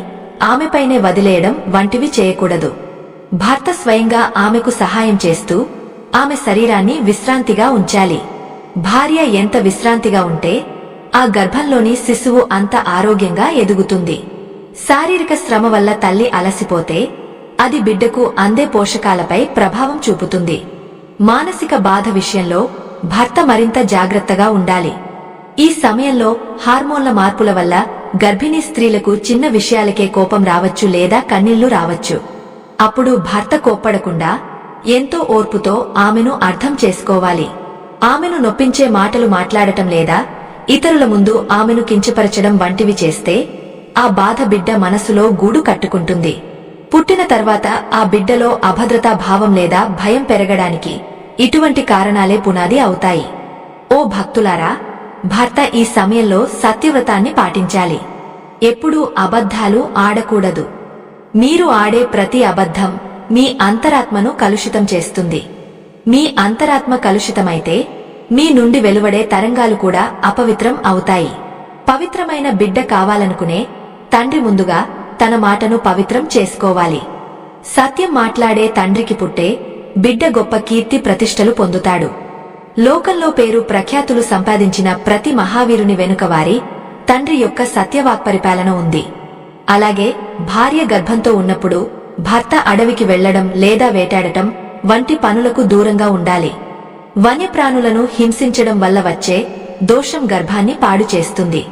ఆమెపైనే వదిలేయడం వంటివి చేయకూడదు. భర్త స్వయంగా ఆమెకు సహాయం చేస్తూ ఆమె శరీరాన్ని విశ్రాంతిగా ఉంచాలి. భార్య ఎంత విశ్రాంతిగా ఉంటే ఆ గర్భంలోని శిశువు అంత ఆరోగ్యంగా ఎదుగుతుంది. శారీరక శ్రమ వల్ల తల్లి అలసిపోతే అది బిడ్డకు అందే పోషకాలపై ప్రభావం చూపుతుంది. మానసిక బాధ విషయంలో భర్త మరింత జాగ్రత్తగా ఉండాలి. ఈ సమయంలో హార్మోన్ల మార్పుల వల్ల గర్భిణీ స్త్రీలకు చిన్న విషయాలకే కోపం రావచ్చు లేదా కన్నీళ్లు రావచ్చు. అప్పుడు భర్త కోప్పడకుండా ఎంతో ఓర్పుతో ఆమెను అర్థం చేసుకోవాలి. ఆమెను నొప్పించే మాటలు మాట్లాడటం లేదా ఇతరుల ముందు ఆమెను కించపరచడం వంటివి చేస్తే ఆ బాధ బిడ్డ మనసులో గూడు కట్టుకుంటుంది. పుట్టిన తర్వాత ఆ బిడ్డలో అభద్రతా భావం లేదా భయం పెరగడానికి ఇటువంటి కారణాలే పునాది అవుతాయి. ఓ భక్తులారా, భర్త ఈ సమయంలో సత్యవ్రతాన్ని పాటించాలి. ఎప్పుడూ అబద్ధాలు ఆడకూడదు. మీరు ఆడే ప్రతి అబద్ధం మీ అంతరాత్మను కలుషితం చేస్తుంది. మీ అంతరాత్మ కలుషితమైతే మీ నుండి వెలువడే తరంగాలు కూడా అపవిత్రం అవుతాయి. పవిత్రమైన బిడ్డ కావాలనుకునే తండ్రి ముందుగా తన మాటను పవిత్రం చేసుకోవాలి. సత్యం మాట్లాడే తండ్రికి పుట్టే బిడ్డ గొప్ప కీర్తి ప్రతిష్టలు పొందుతాడు. లోకంలో పేరు ప్రఖ్యాతులు సంపాదించిన ప్రతి మహావీరుని వెనుక వారి తండ్రి యొక్క సత్యవాక్పరిపాలన ఉంది. అలాగే భార్య గర్భంతో ఉన్నప్పుడు భర్త అడవికి వెళ్లడం లేదా వేటాడటం వంటి పనులకు దూరంగా ఉండాలి. వన్యప్రాణులను హింసించడం వల్ల వచ్చే దోషం గర్భాన్ని పాడు చేస్తుంది.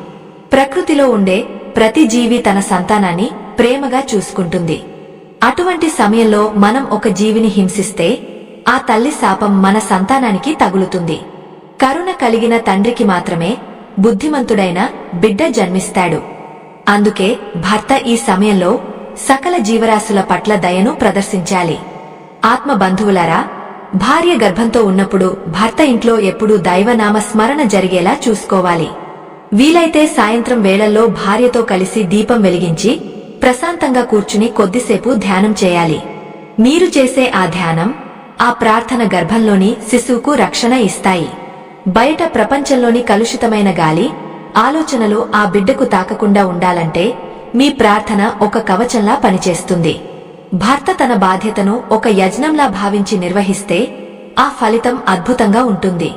ప్రకృతిలో ఉండే ప్రతి జీవి తన సంతానాన్ని ప్రేమగా చూసుకుంటుంది. అటువంటి సమయంలో మనం ఒక జీవిని హింసిస్తే ఆ తల్లి శాపం మన సంతానానికి తగులుతుంది. కరుణ కలిగిన తండ్రికి మాత్రమే బుద్ధిమంతుడైన బిడ్డ జన్మిస్తాడు. అందుకే భర్త ఈ సమయంలో సకల జీవరాశుల పట్ల దయను ప్రదర్శించాలి. ఆత్మ బంధువులారా, భార్య గర్భంతో ఉన్నప్పుడు భర్త ఇంట్లో ఎప్పుడూ దైవనామ స్మరణ జరిగేలా చూసుకోవాలి. వీలైతే సాయంత్రం వేళల్లో భార్యతో కలిసి దీపం వెలిగించి ప్రశాంతంగా కూర్చుని కొద్దిసేపు ధ్యానం చేయాలి. మీరు చేసే ఆ ధ్యానం, ఆ ప్రార్థన గర్భంలోని శిశువుకు రక్షణ ఇస్తాయి. బయట ప్రపంచంలోని కలుషితమైన గాలి, ఆలోచనలు ఆ బిడ్డకు తాకకుండా ఉండాలంటే మీ ప్రార్థన ఒక కవచంలా పనిచేస్తుంది. భర్త తన బాధ్యతను ఒక యజ్ఞంలా భావించి నిర్వహిస్తే ఆ ఫలితం అద్భుతంగా ఉంటుంది.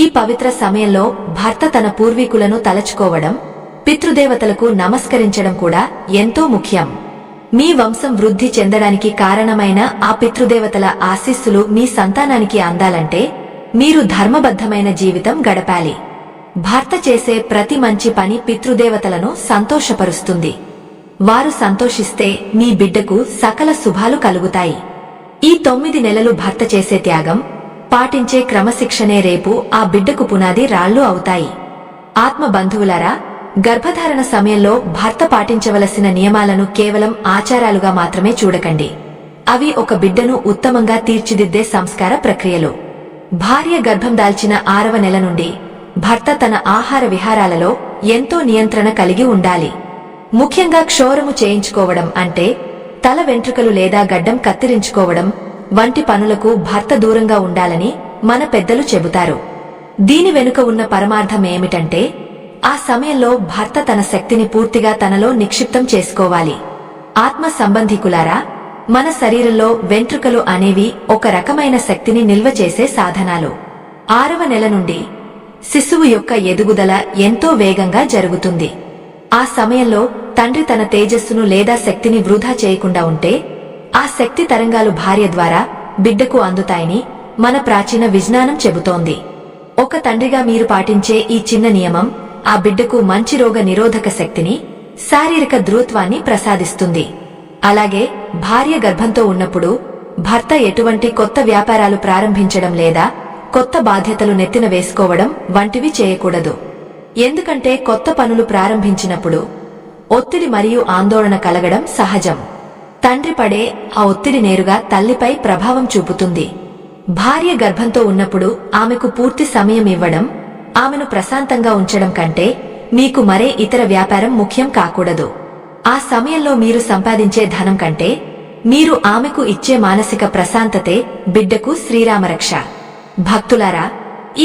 ఈ పవిత్ర సమయంలో భర్త తన పూర్వీకులను తలచుకోవడం, పితృదేవతలకు నమస్కరించడం కూడా ఎంతో ముఖ్యం. మీ వంశం వృద్ధి చెందడానికి కారణమైన ఆ పితృదేవతల ఆశీస్సులు మీ సంతానానికి అందాలంటే మీరు ధర్మబద్ధమైన జీవితం గడపాలి. భర్త చేసే ప్రతి మంచి పని పితృదేవతలను సంతోషపరుస్తుంది. వారు సంతోషిస్తే మీ బిడ్డకు సకల శుభాలు కలుగుతాయి. ఈ 9 నెలలు భర్త చేసే త్యాగం, పాటించే క్రమశిక్షణే రేపు ఆ బిడ్డకు పునాది రాళ్లు అవుతాయి. ఆత్మ బంధువులారా, గర్భధారణ సమయంలో భర్త పాటించవలసిన నియమాలను కేవలం ఆచారాలుగా మాత్రమే చూడకండి. అవి ఒక బిడ్డను ఉత్తమంగా తీర్చిదిద్దే సంస్కార ప్రక్రియలు. భార్య గర్భం దాల్చిన 6వ నెల నుండి భర్త తన ఆహార విహారాలలో ఎంతో నియంత్రణ కలిగి ఉండాలి. ముఖ్యంగా క్షౌరము చేయించుకోవడం అంటే తల వెంట్రుకలు లేదా గడ్డం కత్తిరించుకోవడం వంటి పనులకు భర్త దూరంగా ఉండాలని మన పెద్దలు చెబుతారు. దీని వెనుక ఉన్న పరమార్థం ఏమిటంటే ఆ సమయంలో భర్త తన శక్తిని పూర్తిగా తనలో నిక్షిప్తం చేసుకోవాలి. ఆత్మ సంబంధికులారా, మన శరీరంలో వెంట్రుకలు అనేవి ఒక రకమైన శక్తిని నిల్వ చేసే సాధనాలు. 6వ నెల నుండి శిశువు యొక్క ఎదుగుదల ఎంతో వేగంగా జరుగుతుంది. ఆ సమయంలో తండ్రి తన తేజస్సును లేదా శక్తిని వృధా చేయకుండా ఉంటే ఆ శక్తి తరంగాలు భార్య ద్వారా బిడ్డకు అందుతాయని మన ప్రాచీన విజ్ఞానం చెబుతోంది. ఒక తండ్రిగా మీరు పాటించే ఈ చిన్న నియమం ఆ బిడ్డకు మంచి రోగ నిరోధక శక్తిని, శారీరక ధృత్వాన్ని ప్రసాదిస్తుంది. అలాగే భార్య గర్భంతో ఉన్నప్పుడు భర్త ఎటువంటి కొత్త వ్యాపారాలు ప్రారంభించడం లేదా కొత్త బాధ్యతలు నెత్తిన వేసుకోవడం వంటివి చేయకూడదు. ఎందుకంటే కొత్త పనులు ప్రారంభించినప్పుడు ఒత్తిడి మరియు ఆందోళన కలగడం సహజం. తండ్రి పడే ఆ ఒత్తిడి నేరుగా తల్లిపై ప్రభావం చూపుతుంది. భార్య గర్భంతో ఉన్నప్పుడు ఆమెకు పూర్తి సమయం ఇవ్వడం, ఆమెను ప్రశాంతంగా ఉంచడం కంటే మీకు మరే ఇతర వ్యాపారం ముఖ్యం కాకూడదు. ఆ సమయంలో మీరు సంపాదించే ధనం కంటే మీరు ఆమెకు ఇచ్చే మానసిక ప్రశాంతతే బిడ్డకు శ్రీరామరక్ష. భక్తులారా,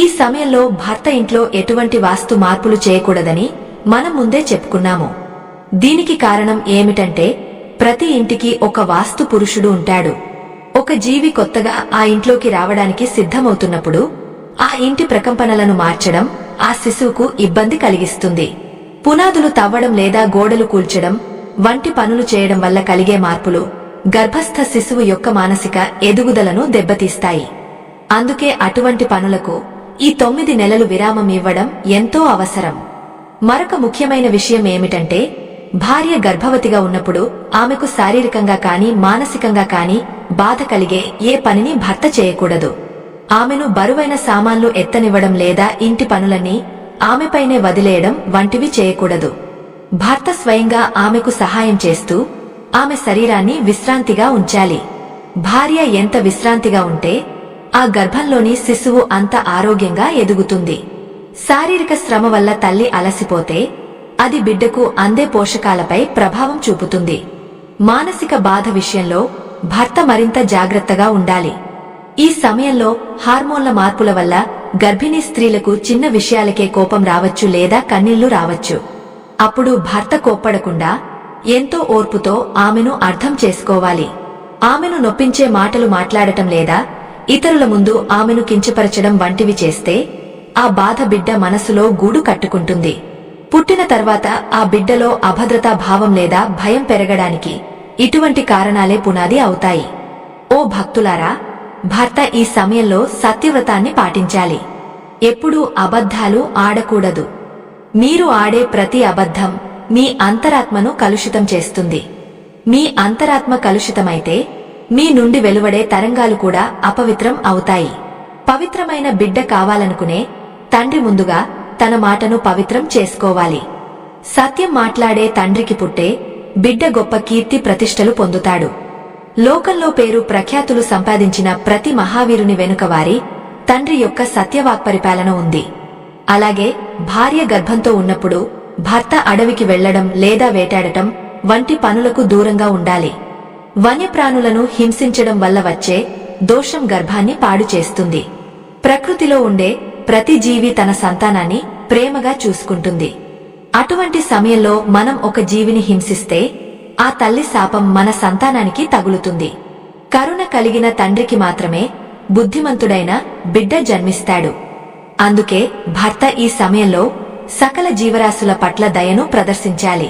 ఈ సమయంలో భర్త ఇంట్లో ఎటువంటి వాస్తు మార్పులు చేయకూడదని మనం ముందే చెప్పుకున్నాము. దీనికి కారణం ఏమిటంటే ప్రతి ఇంటికి ఒక వాస్తు పురుషుడు ఉంటాడు. ఒక జీవి కొత్తగా ఆ ఇంట్లోకి రావడానికి సిద్ధమవుతున్నప్పుడు ఆ ఇంటి ప్రకంపనలను మార్చడం ఆ శిశువుకు ఇబ్బంది కలిగిస్తుంది. పునాదులు తవ్వడం లేదా గోడలు కూల్చడం వంటి పనులు చేయడం వల్ల కలిగే మార్పులు గర్భస్థ శిశువు యొక్క మానసిక ఎదుగుదలను దెబ్బతీస్తాయి. అందుకే అటువంటి పనులకు ఈ 9 నెలలు విరామం ఇవ్వడం ఎంతో అవసరం. మరొక ముఖ్యమైన విషయం ఏమిటంటే భార్య గర్భవతిగా ఉన్నప్పుడు ఆమెకు శారీరకంగా కాని మానసికంగా కాని బాధ కలిగే ఏ పనిని భర్త చేయకూడదు. ఆమెను బరువైన సామాన్లు ఎత్తనివ్వడం లేదా ఇంటి పనులన్నీ ఆమెపైనే వదిలేయడం వంటివి చేయకూడదు. భర్త స్వయంగా ఆమెకు సహాయం చేస్తూ ఆమె శరీరాన్ని విశ్రాంతిగా ఉంచాలి. భార్య ఎంత విశ్రాంతిగా ఉంటే ఆ గర్భంలోని శిశువు అంత ఆరోగ్యంగా ఎదుగుతుంది. శారీరక శ్రమ వల్ల తల్లి అలసిపోతే అది బిడ్డకు అందే పోషకాలపై ప్రభావం చూపుతుంది. మానసిక బాధ విషయంలో భర్త మరింత జాగ్రత్తగా ఉండాలి. ఈ సమయంలో హార్మోన్ల మార్పుల వల్ల గర్భిణీ స్త్రీలకు చిన్న విషయాలకే కోపం రావచ్చు లేదా కన్నీళ్లు రావచ్చు. అప్పుడు భర్త కోప్పడకుండా ఎంతో ఓర్పుతో ఆమెను అర్థం చేసుకోవాలి. ఆమెను నొప్పించే మాటలు మాట్లాడటం లేదా ఇతరుల ముందు ఆమెను కించపరచడం వంటివి చేస్తే ఆ బాధ బిడ్డ మనసులో గూడు కట్టుకుంటుంది. పుట్టిన తర్వాత ఆ బిడ్డలో అభద్రతా భావం లేదా భయం పెరగడానికి ఇటువంటి కారణాలే పునాది అవుతాయి. ఓ భక్తులారా, భర్త ఈ సమయంలో సత్యవ్రతాన్ని పాటించాలి. ఎప్పుడూ అబద్ధాలు ఆడకూడదు. మీరు ఆడే ప్రతి అబద్ధం మీ అంతరాత్మను కలుషితం చేస్తుంది. మీ అంతరాత్మ కలుషితమైతే మీ నుండి వెలువడే తరంగాలు కూడా అపవిత్రం అవుతాయి. పవిత్రమైన బిడ్డ కావాలనుకునే తండ్రి ముందుగా తన మాటను పవిత్రం చేసుకోవాలి. సత్యం మాట్లాడే తండ్రికి పుట్టే బిడ్డ గొప్ప కీర్తి ప్రతిష్టలు పొందుతాడు. లోకంలో పేరు ప్రఖ్యాతులు సంపాదించిన ప్రతి మహావీరుని వెనుక వారి తండ్రి యొక్క సత్యవాక్పరిపాలన ఉంది. అలాగే భార్య గర్భంతో ఉన్నప్పుడు భర్త అడవికి వెళ్లడం లేదా వేటాడటం వంటి పనులకు దూరంగా ఉండాలి. వన్యప్రాణులను హింసించడం వల్ల వచ్చే దోషం గర్భాన్ని పాడు చేస్తుంది. ప్రకృతిలో ఉండే ప్రతి జీవి తన సంతానాన్ని ప్రేమగా చూసుకుంటుంది. అటువంటి సమయంలో మనం ఒక జీవిని హింసిస్తే ఆ తల్లి శాపం మన సంతానానికి తగులుతుంది. కరుణ కలిగిన తండ్రికి మాత్రమే బుద్ధిమంతుడైన బిడ్డ జన్మిస్తాడు. అందుకే భర్త ఈ సమయంలో సకల జీవరాశుల పట్ల దయను ప్రదర్శించాలి.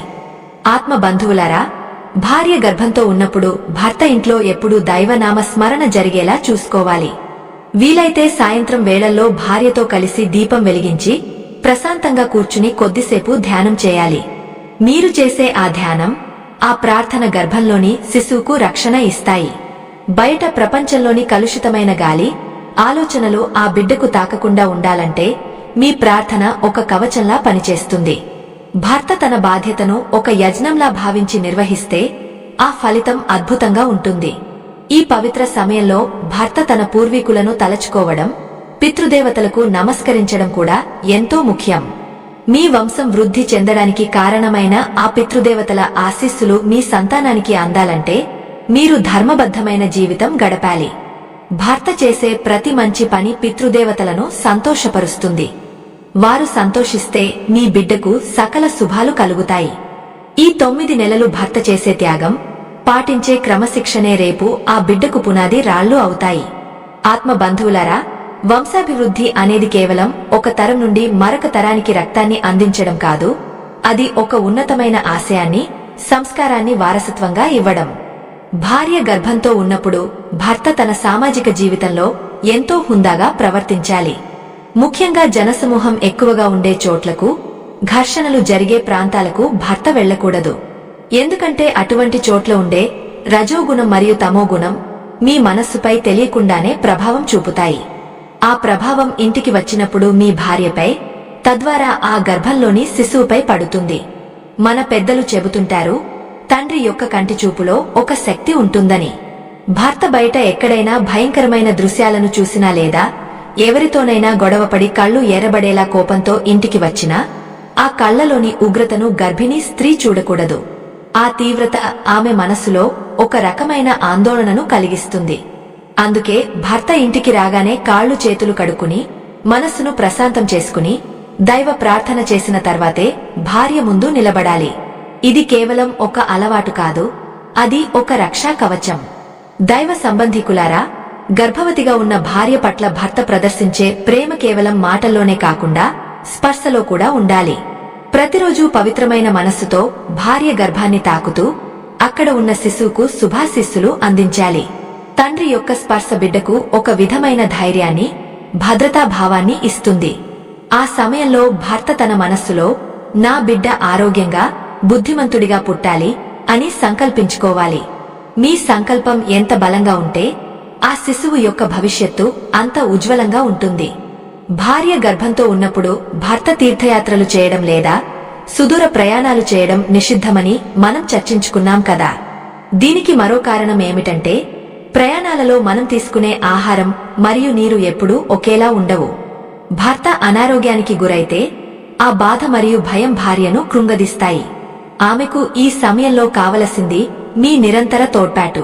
ఆత్మ బంధువులారా, భార్య గర్భంతో ఉన్నప్పుడు భర్త ఇంట్లో ఎప్పుడూ దైవనామ స్మరణ జరిగేలా చూసుకోవాలి. వీలైతే సాయంత్రం వేళల్లో భార్యతో కలిసి దీపం వెలిగించి ప్రశాంతంగా కూర్చుని కొద్దిసేపు ధ్యానం చేయాలి. మీరు చేసే ఆ ధ్యానం, ఆ ప్రార్థన గర్భంలోని శిశువుకు రక్షణ ఇస్తాయి. బయట ప్రపంచంలోని కలుషితమైన గాలి, ఆలోచనలు ఆ బిడ్డకు తాకకుండా ఉండాలంటే మీ ప్రార్థన ఒక కవచంలా పనిచేస్తుంది. భర్త తన బాధ్యతను ఒక యజ్ఞంలా భావించి నిర్వహిస్తే ఆ ఫలితం అద్భుతంగా ఉంటుంది. ఈ పవిత్ర సమయంలో భర్త తన పూర్వీకులను తలచుకోవడం, పితృదేవతలకు నమస్కరించడం కూడా ఎంతో ముఖ్యం. మీ వంశం వృద్ధి చెందడానికి కారణమైన ఆ పితృదేవతల ఆశీస్సులు మీ సంతానానికి అందాలంటే మీరు ధర్మబద్ధమైన జీవితం గడపాలి. భర్త చేసే ప్రతి మంచి పని పితృదేవతలను సంతోషపరుస్తుంది. వారు సంతోషిస్తే మీ బిడ్డకు సకల శుభాలు కలుగుతాయి. ఈ 9 నెలలు భర్త చేసే త్యాగం, పాటించే క్రమశిక్షణే రేపు ఆ బిడ్డకు పునాది రాళ్లు అవుతాయి. ఆత్మ బంధువులారా, వంశాభివృద్ధి అనేది కేవలం ఒక తరం నుండి మరొక తరానికి రక్తాన్ని అందించడం కాదు. అది ఒక ఉన్నతమైన ఆశయాన్ని, సంస్కారాన్ని వారసత్వంగా ఇవ్వడం. భార్య గర్భంతో ఉన్నప్పుడు భర్త తన సామాజిక జీవితంలో ఎంతో హుందాగా ప్రవర్తించాలి. ముఖ్యంగా జనసమూహం ఎక్కువగా ఉండే చోట్లకు, ఘర్షణలు జరిగే ప్రాంతాలకు భర్త వెళ్లకూడదు. ఎందుకంటే అటువంటి చోట్ల ఉండే రజోగుణం మరియు తమోగుణం మీ మనస్సుపై తెలియకుండానే ప్రభావం చూపుతాయి. ఆ ప్రభావం ఇంటికి వచ్చినప్పుడు మీ భార్యపై, తద్వారా ఆ గర్భంలోని శిశువుపై పడుతుంది. మన పెద్దలు చెబుతుంటారు, తండ్రి యొక్క కంటిచూపులో ఒక శక్తి ఉంటుందని. భర్త బయట ఎక్కడైనా భయంకరమైన దృశ్యాలను చూసినా లేదా ఎవరితోనైనా గొడవపడి కళ్ళు ఎర్రబడేలా కోపంతో ఇంటికి వచ్చినా ఆ కళ్లలోని ఉగ్రతను గర్భిణీ స్త్రీ చూడకూడదు. ఆ తీవ్రత ఆమె మనస్సులో ఒక రకమైన ఆందోళనను కలిగిస్తుంది. అందుకే భర్త ఇంటికి రాగానే కాళ్లు చేతులు కడుక్కుని మనస్సును ప్రశాంతం చేసుకుని దైవ ప్రార్థన చేసిన తర్వాతే భార్య ముందు నిలబడాలి. ఇది కేవలం ఒక అలవాటు కాదు, అది ఒక రక్షా కవచం. దైవ సంబంధికులారా, గర్భవతిగా ఉన్న భార్య పట్ల భర్త ప్రదర్శించే ప్రేమ కేవలం మాటల్లోనే కాకుండా స్పర్శలో కూడా ఉండాలి. ప్రతిరోజు పవిత్రమైన మనస్సుతో భార్య గర్భాన్ని తాకుతూ అక్కడ ఉన్న శిశువుకు శుభాశీస్సులు అందించాలి. తండ్రి యొక్క స్పర్శ బిడ్డకు ఒక విధమైన ధైర్యాన్ని, భద్రతా భావాన్ని ఇస్తుంది. ఆ సమయంలో భర్త తన మనస్సులో నా బిడ్డ ఆరోగ్యంగా, బుద్ధిమంతుడిగా పుట్టాలి అని సంకల్పించుకోవాలి. మీ సంకల్పం ఎంత బలంగా ఉంటే ఆ శిశువు యొక్క భవిష్యత్తు అంత ఉజ్వలంగా ఉంటుంది. భార్య గర్భంతో ఉన్నప్పుడు భర్త తీర్థయాత్రలు చేయడం లేదా సుదూర ప్రయాణాలు చేయడం నిషిద్ధమని మనం చర్చించుకున్నాం కదా. దీనికి మరో కారణం ఏమిటంటే ప్రయాణాలలో మనం తీసుకునే ఆహారం మరియు నీరు ఎప్పుడూ ఒకేలా ఉండవు. భర్త అనారోగ్యానికి గురైతే ఆ బాధ మరియు భయం భార్యను కృంగదీస్తాయి. ఆమెకు ఈ సమయంలో కావలసింది మీ నిరంతర తోడ్పాటు.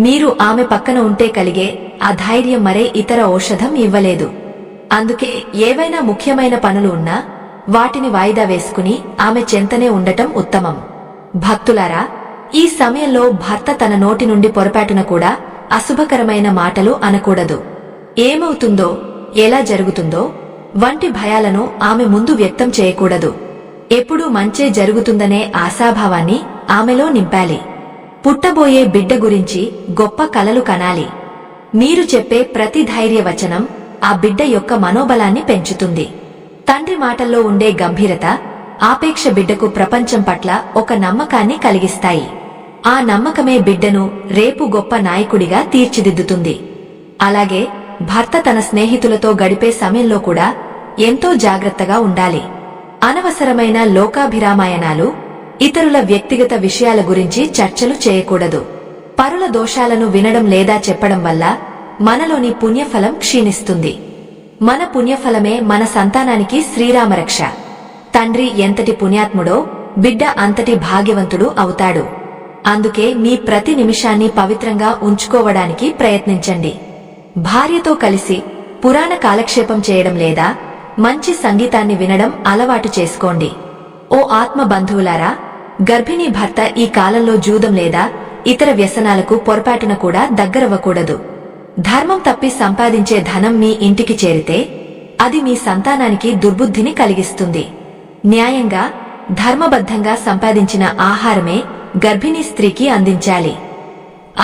మీరు ఆమె పక్కన ఉంటే కలిగే ఆ ధైర్యం మరే ఇతర ఔషధం ఇవ్వలేదు. అందుకే ఏవైనా ముఖ్యమైన పనులు ఉన్నా వాటిని వాయిదా వేసుకుని ఆమె చెంతనే ఉండటం ఉత్తమం. భక్తులారా, ఈ సమయంలో భర్త తన నోటి నుండి పొరపాటున కూడా అశుభకరమైన మాటలు అనకూడదు. ఏమవుతుందో, ఎలా జరుగుతుందో వంటి భయాలను ఆమె ముందు వ్యక్తం చేయకూడదు. ఎప్పుడూ మంచే జరుగుతుందనే ఆశాభావాన్ని ఆమెలో నింపాలి. పుట్టబోయే బిడ్డ గురించి గొప్ప కలలు కనాలి. మీరు చెప్పే ప్రతి ధైర్య వచనం ఆ బిడ్డ యొక్క మనోబలాన్ని పెంచుతుంది. తండ్రి మాటల్లో ఉండే గంభీరత, ఆపేక్ష బిడ్డకు ప్రపంచం పట్ల ఒక నమ్మకాన్ని కలిగిస్తాయి. ఆ నమ్మకమే బిడ్డను రేపు గొప్ప నాయకుడిగా తీర్చిదిద్దుతుంది. అలాగే భర్త తన స్నేహితులతో గడిపే సమయంలో కూడా ఎంతో జాగ్రత్తగా ఉండాలి. అనవసరమైన లోకాభిరామాయణాలు, ఇతరుల వ్యక్తిగత విషయాల గురించి చర్చలు చేయకూడదు. పరుల దోషాలను వినడం లేదా చెప్పడం వల్ల మనలోని పుణ్యఫలం క్షీణిస్తుంది. మన పుణ్యఫలమే మన సంతానానికి శ్రీరామరక్ష. తండ్రి ఎంతటి పుణ్యాత్ముడో బిడ్డ అంతటి భాగ్యవంతుడు అవుతాడు. అందుకే మీ ప్రతి నిమిషాన్ని పవిత్రంగా ఉంచుకోవడానికి ప్రయత్నించండి. భార్యతో కలిసి పురాణ కాలక్షేపం చేయడం లేదా మంచి సంగీతాన్ని వినడం అలవాటు చేసుకోండి. ఓ ఆత్మ బంధువులారా, గర్భిణీ భర్త ఈ కాలంలో జూదం లేదా ఇతర వ్యసనాలకు పొరపాటున కూడా దగ్గరవ్వకూడదు. ధర్మం తప్పి సంపాదించే ధనం మీ ఇంటికి చేరితే అది మీ సంతానానికి దుర్బుద్ధిని కలిగిస్తుంది. న్యాయంగా ధర్మబద్ధంగా సంపాదించిన ఆహారమే గర్భిణీ స్త్రీకి అందించాలి.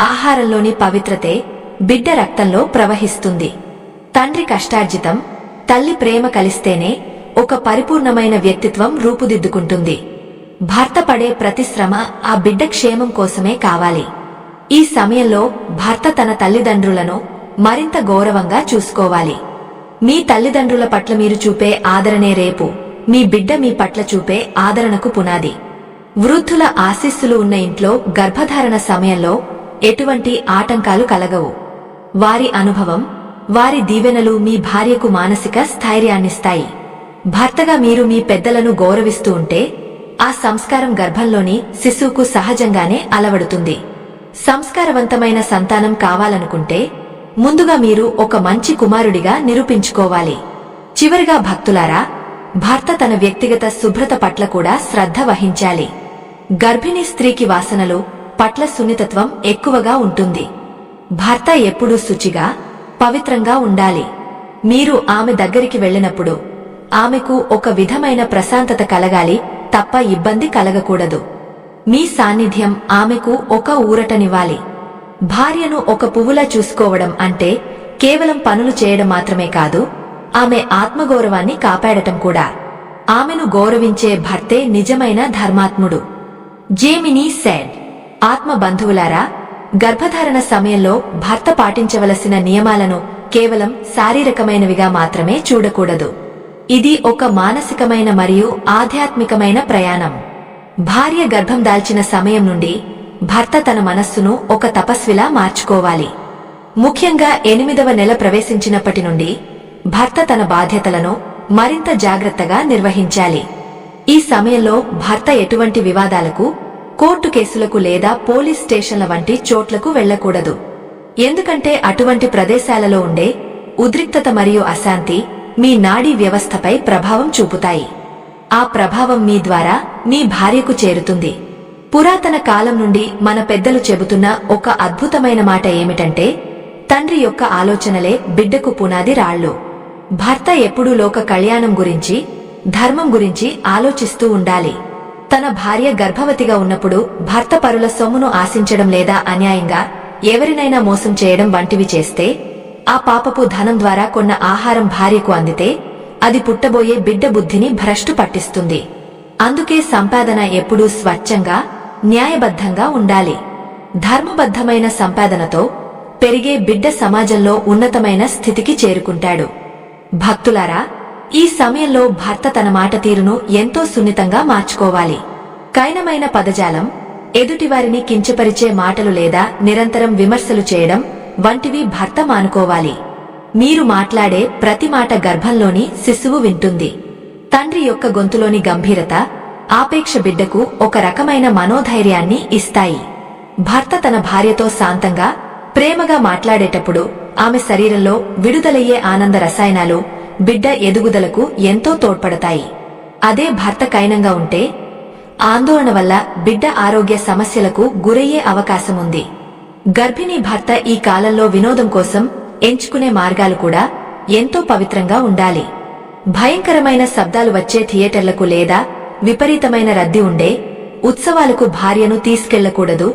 ఆహారంలోని పవిత్రతే బిడ్డ రక్తంలో ప్రవహిస్తుంది. తండ్రి కష్టార్జితం, తల్లి ప్రేమ కలిస్తేనే ఒక పరిపూర్ణమైన వ్యక్తిత్వం రూపుదిద్దుకుంటుంది. భర్త పడే ప్రతి శ్రమ ఆ బిడ్డ క్షేమం కోసమే కావాలి. ఈ సమయంలో భర్త తన తల్లిదండ్రులను మరింత గౌరవంగా చూసుకోవాలి. మీ తల్లిదండ్రుల పట్ల మీరు చూపే ఆదరణే రేపు మీ బిడ్డ మీ పట్ల చూపే ఆదరణకు పునాది. వృద్ధుల ఆశీస్సులు ఉన్న ఇంట్లో గర్భధారణ సమయంలో ఎటువంటి ఆటంకాలు కలగవు. వారి అనుభవం, వారి దీవెనలు మీ భార్యకు మానసిక స్థైర్యాన్నిస్తాయి. భర్తగా మీరు మీ పెద్దలను గౌరవిస్తూ ఉంటే ఆ సంస్కారం గర్భంలోని శిశువుకు సహజంగానే అలవడుతుంది. సంస్కారవంతమైన సంతానం కావాలనుకుంటే ముందుగా మీరు ఒక మంచి కుమారుడిగా నిరూపించుకోవాలి. చివరిగా భక్తులారా, భర్త తన వ్యక్తిగత శుభ్రత పట్ల కూడా శ్రద్ధ వహించాలి. గర్భిణీ స్త్రీకి వాసనలు పట్ల సున్నితత్వం ఎక్కువగా ఉంటుంది. భర్త ఎప్పుడూ శుచిగా, పవిత్రంగా ఉండాలి. మీరు ఆమె దగ్గరికి వెళ్ళినప్పుడు ఆమెకు ఒక విధమైన ప్రశాంతత కలగాలి తప్ప ఇబ్బంది కలగకూడదు. మీ సాన్నిధ్యం ఆమెకు ఒక ఊరటనివ్వాలి. భార్యను ఒక పువ్వులా చూసుకోవడం అంటే కేవలం పనులు చేయడం మాత్రమే కాదు, ఆమె ఆత్మగౌరవాన్ని కాపాడటం కూడా. ఆమెను గౌరవించే భర్తే నిజమైన ధర్మాత్ముడు. Gemini said. ఆత్మ బంధువులారా, గర్భధారణ సమయంలో భర్త పాటించవలసిన నియమాలను కేవలం శారీరకమైనవిగా మాత్రమే చూడకూడదు. ఇది ఒక మానసికమైన మరియు ఆధ్యాత్మికమైన ప్రయాణం. భార్య గర్భం దాల్చిన సమయం నుండి భర్త తన మనస్సును ఒక తపస్విలా మార్చుకోవాలి. ముఖ్యంగా 8వ నెల ప్రవేశించినప్పటి నుండి భర్త తన బాధ్యతలను మరింత జాగ్రత్తగా నిర్వహించాలి. ఈ సమయంలో భర్త ఎటువంటి వివాదాలకు, కోర్టు కేసులకు లేదా పోలీస్ స్టేషన్ల వంటి చోట్లకు వెళ్లకూడదు. ఎందుకంటే అటువంటి ప్రదేశాలలో ఉండే ఉద్రిక్తత మరియు అశాంతి మీ నాడీ వ్యవస్థపై ప్రభావం చూపుతాయి. ఆ ప్రభావం మీ ద్వారా మీ భార్యకు చేరుతుంది. పురాతన కాలం నుండి మన పెద్దలు చెబుతున్న ఒక అద్భుతమైన మాట ఏమిటంటే, తండ్రి యొక్క ఆలోచనలే బిడ్డకు పునాది రాళ్లు. భర్త ఎప్పుడూ లోక కళ్యాణం గురించి, ధర్మం గురించి ఆలోచిస్తూ ఉండాలి. తన భార్య గర్భవతిగా ఉన్నప్పుడు భర్త పరుల సొమ్మును ఆశించడం లేదా అన్యాయంగా ఎవరినైనా మోసం చేయడం వంటివి చేస్తే, ఆ పాపపు ధనం ద్వారా కొన్న ఆహారం భార్యకు అందితే అది పుట్టబోయే బిడ్డ బుద్ధిని భ్రష్టు పట్టిస్తుంది. అందుకే సంపాదన ఎప్పుడూ స్వచ్ఛంగా, న్యాయబద్ధంగా ఉండాలి. ధర్మబద్ధమైన సంపాదనతో పెరిగే బిడ్డ సమాజంలో ఉన్నతమైన స్థితికి చేరుకుంటాడు. భక్తులారా, ఈ సమయంలో భర్త తన మాట తీరును ఎంతో సున్నితంగా మార్చుకోవాలి. కైనమైన పదజాలం, ఎదుటివారిని కించపరిచే మాటలు లేదా నిరంతరం విమర్శలు చేయడం వంటివి భర్త మానుకోవాలి. మీరు మాట్లాడే ప్రతి మాట గర్భంలోని శిశువు వింటుంది. తండ్రి యొక్క గొంతులోని గంభీరత, ఆపేక్ష బిడ్డకు ఒక రకమైన మనోధైర్యాన్ని ఇస్తాయి. భర్త తన భార్యతో శాంతంగా, ప్రేమగా మాట్లాడేటప్పుడు ఆమె శరీరంలో విడుదలయ్యే ఆనంద రసాయనాలు బిడ్డ ఎదుగుదలకు ఎంతో తోడ్పడతాయి. అదే భర్త కైనంగా ఉంటే ఆందోళన వల్ల బిడ్డ ఆరోగ్య సమస్యలకు గురయ్యే అవకాశముంది. గర్భిణీ భర్త ఈ కాలంలో వినోదం కోసం ఎంచుకునే మార్గాలు కూడా ఎంతో పవిత్రంగా ఉండాలి. భయంకరమైన శబ్దాలు వచ్చే థియేటర్లకు లేదా విపరీతమైన రద్దీ ఉండే ఉత్సవాలకు భార్యను తీసుకెళ్లకూడదు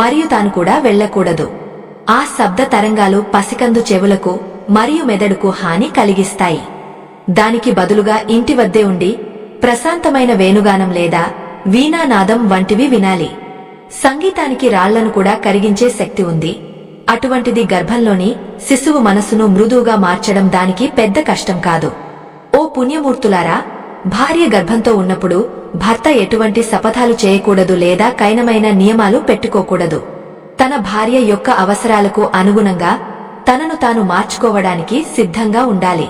మరియు తాను కూడా వెళ్లకూడదు. ఆ శబ్ద తరంగాలు పసికందు చెవులకు మరియు మెదడుకు హాని కలిగిస్తాయి. దానికి బదులుగా ఇంటి వద్దే ఉండి ప్రశాంతమైన వేణుగానం లేదా వీణానాదం వంటివి వినాలి. సంగీతానికి రాళ్లను కూడా కరిగించే శక్తి ఉంది. అటువంటిది గర్భంలోని శిశువు మనసును మృదువుగా మార్చడం దానికి పెద్ద కష్టం కాదు. ఓ పుణ్యమూర్తులారా, భార్య గర్భంతో ఉన్నప్పుడు భర్త ఎటువంటి శపథాలు చేయకూడదు లేదా కైనమైన నియమాలు పెట్టుకోకూడదు. తన భార్య యొక్క అవసరాలకు అనుగుణంగా తనను తాను మార్చుకోవడానికి సిద్ధంగా ఉండాలి.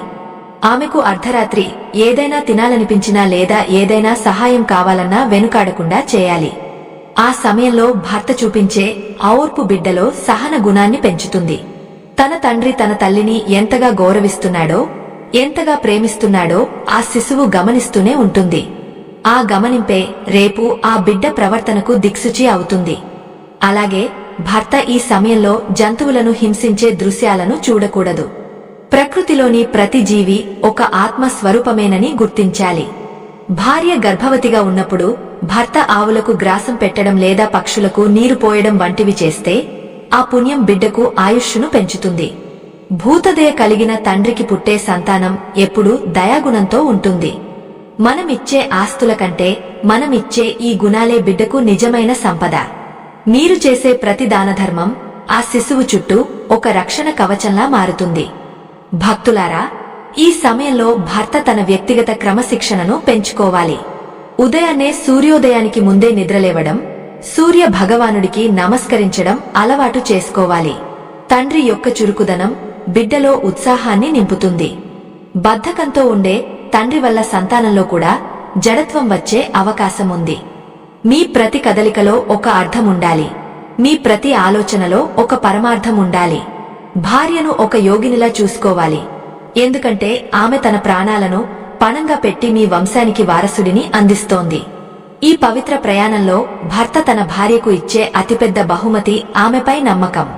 ఆమెకు అర్ధరాత్రి ఏదైనా తినాలనిపించినా లేదా ఏదైనా సహాయం కావాలన్నా వెనుకాడకుండా చేయాలి. ఆ సమయంలో భర్త చూపించే ఓర్పు బిడ్డలో సహన గుణాన్ని పెంచుతుంది. తన తండ్రి తన తల్లిని ఎంతగా గౌరవిస్తున్నాడో, ఎంతగా ప్రేమిస్తున్నాడో ఆ శిశువు గమనిస్తూనే ఉంటుంది. ఆ గమనింపే రేపు ఆ బిడ్డ ప్రవర్తనకు దిక్సూచి అవుతుంది. అలాగే భర్త ఈ సమయంలో జంతువులను హింసించే దృశ్యాలను చూడకూడదు. ప్రకృతిలోని ప్రతి జీవి ఒక ఆత్మ స్వరూపమేనని గుర్తించాలి. భార్య గర్భవతిగా ఉన్నప్పుడు భర్త ఆవులకు గ్రాసం పెట్టడం లేదా పక్షులకు నీరు పోయడం వంటివి చేస్తే ఆ పుణ్యం బిడ్డకు ఆయుష్ను పెంచుతుంది. భూతదయ కలిగిన తండ్రికి పుట్టే సంతానం ఎప్పుడూ దయాగుణంతో ఉంటుంది. మనమిచ్చే ఆస్తుల కంటే మనమిచ్చే ఈ గుణాలే బిడ్డకు నిజమైన సంపద. మీరు చేసే ప్రతి దానధర్మం ఆ శిశువు చుట్టూ ఒక రక్షణ కవచంలా మారుతుంది. భక్తులారా, ఈ సమయంలో భర్త తన వ్యక్తిగత క్రమశిక్షణను పెంచుకోవాలి. ఉదయాన్నే సూర్యోదయానికి ముందే నిద్రలేవడం, సూర్య భగవానుడికి నమస్కరించడం అలవాటు చేసుకోవాలి. తండ్రి యొక్క చురుకుదనం బిడ్డలో ఉత్సాహాన్ని నింపుతుంది. బద్ధకంతో ఉండే తండ్రి వల్ల సంతానంలో కూడా జడత్వం వచ్చే అవకాశం ఉంది. మీ ప్రతి కదలికలో ఒక అర్థం ఉండాలి. మీ ప్రతి ఆలోచనలో ఒక పరమార్థం ఉండాలి. భార్యను ఒక యోగినిలా చూసుకోవాలి. ఎందుకంటే ఆమె తన ప్రాణాలను పణంగా పెట్టి మీ వంశానికి వారసుడిని అందిస్తోంది. ఈ పవిత్ర ప్రయాణంలో భర్త తన భార్యకు ఇచ్చే అతిపెద్ద బహుమతి ఆమెపై నమ్మకం.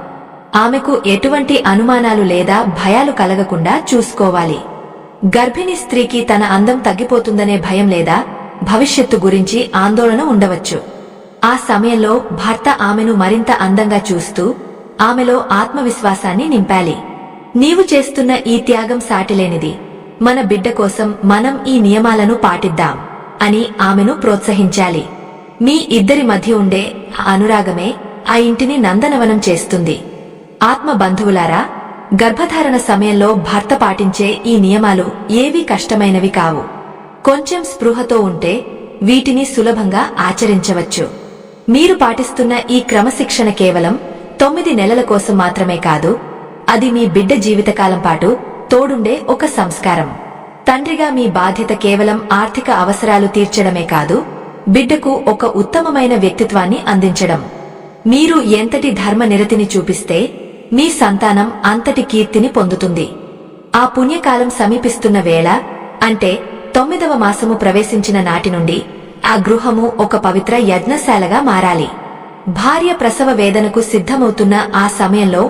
ఆమెకు ఎటువంటి అనుమానాలు లేదా భయాలు కలగకుండా చూసుకోవాలి. గర్భిణీ స్త్రీకి తన అందం తగ్గిపోతుందనే భయం లేదా భవిష్యత్తు గురించి ఆందోళన ఉండవచ్చు. ఆ సమయంలో భర్త ఆమెను మరింత అందంగా చూస్తూ ఆమెలో ఆత్మవిశ్వాసాన్ని నింపాలి. నీవు చేస్తున్న ఈ త్యాగం సాటిలేనిది. మన బిడ్డ కోసం మనం ఈ నియమాలను పాటిద్దాం అని ఆమెను ప్రోత్సహించాలి. మీ ఇద్దరి మధ్య ఉండే అనురాగమే ఆ ఇంటిని నందనవనం చేస్తుంది. ఆత్మ బంధువులారా, గర్భధారణ సమయంలో భర్త పాటించే ఈ నియమాలు ఏవీ కష్టమైనవి కావు. కొంచెం స్పృహతో ఉంటే వీటిని సులభంగా ఆచరించవచ్చు. మీరు పాటిస్తున్న ఈ క్రమశిక్షణ కేవలం 9 నెలల కోసం మాత్రమే కాదు, అది మీ బిడ్డ జీవితకాలం పాటు తోడుండే ఒక సంస్కారం. తండ్రిగా మీ బాధ్యత కేవలం ఆర్థిక అవసరాలు తీర్చడమే కాదు, బిడ్డకు ఒక ఉత్తమమైన వ్యక్తిత్వాన్ని అందించడం. మీరు ఎంతటి ధర్మ నిరతిని చూపిస్తే మీ సంతానం అంతటి కీర్తిని పొందుతుంది. ఆ పుణ్యకాలం సమీపిస్తున్న వేళ, అంటే 9వ మాసము ప్రవేశించిన నాటి నుండి ఆ గృహము ఒక పవిత్ర యజ్ఞశాలగా మారాలి. భార్య ప్రసవ వేదనకు సిద్ధమవుతున్న ఆ సమయంలో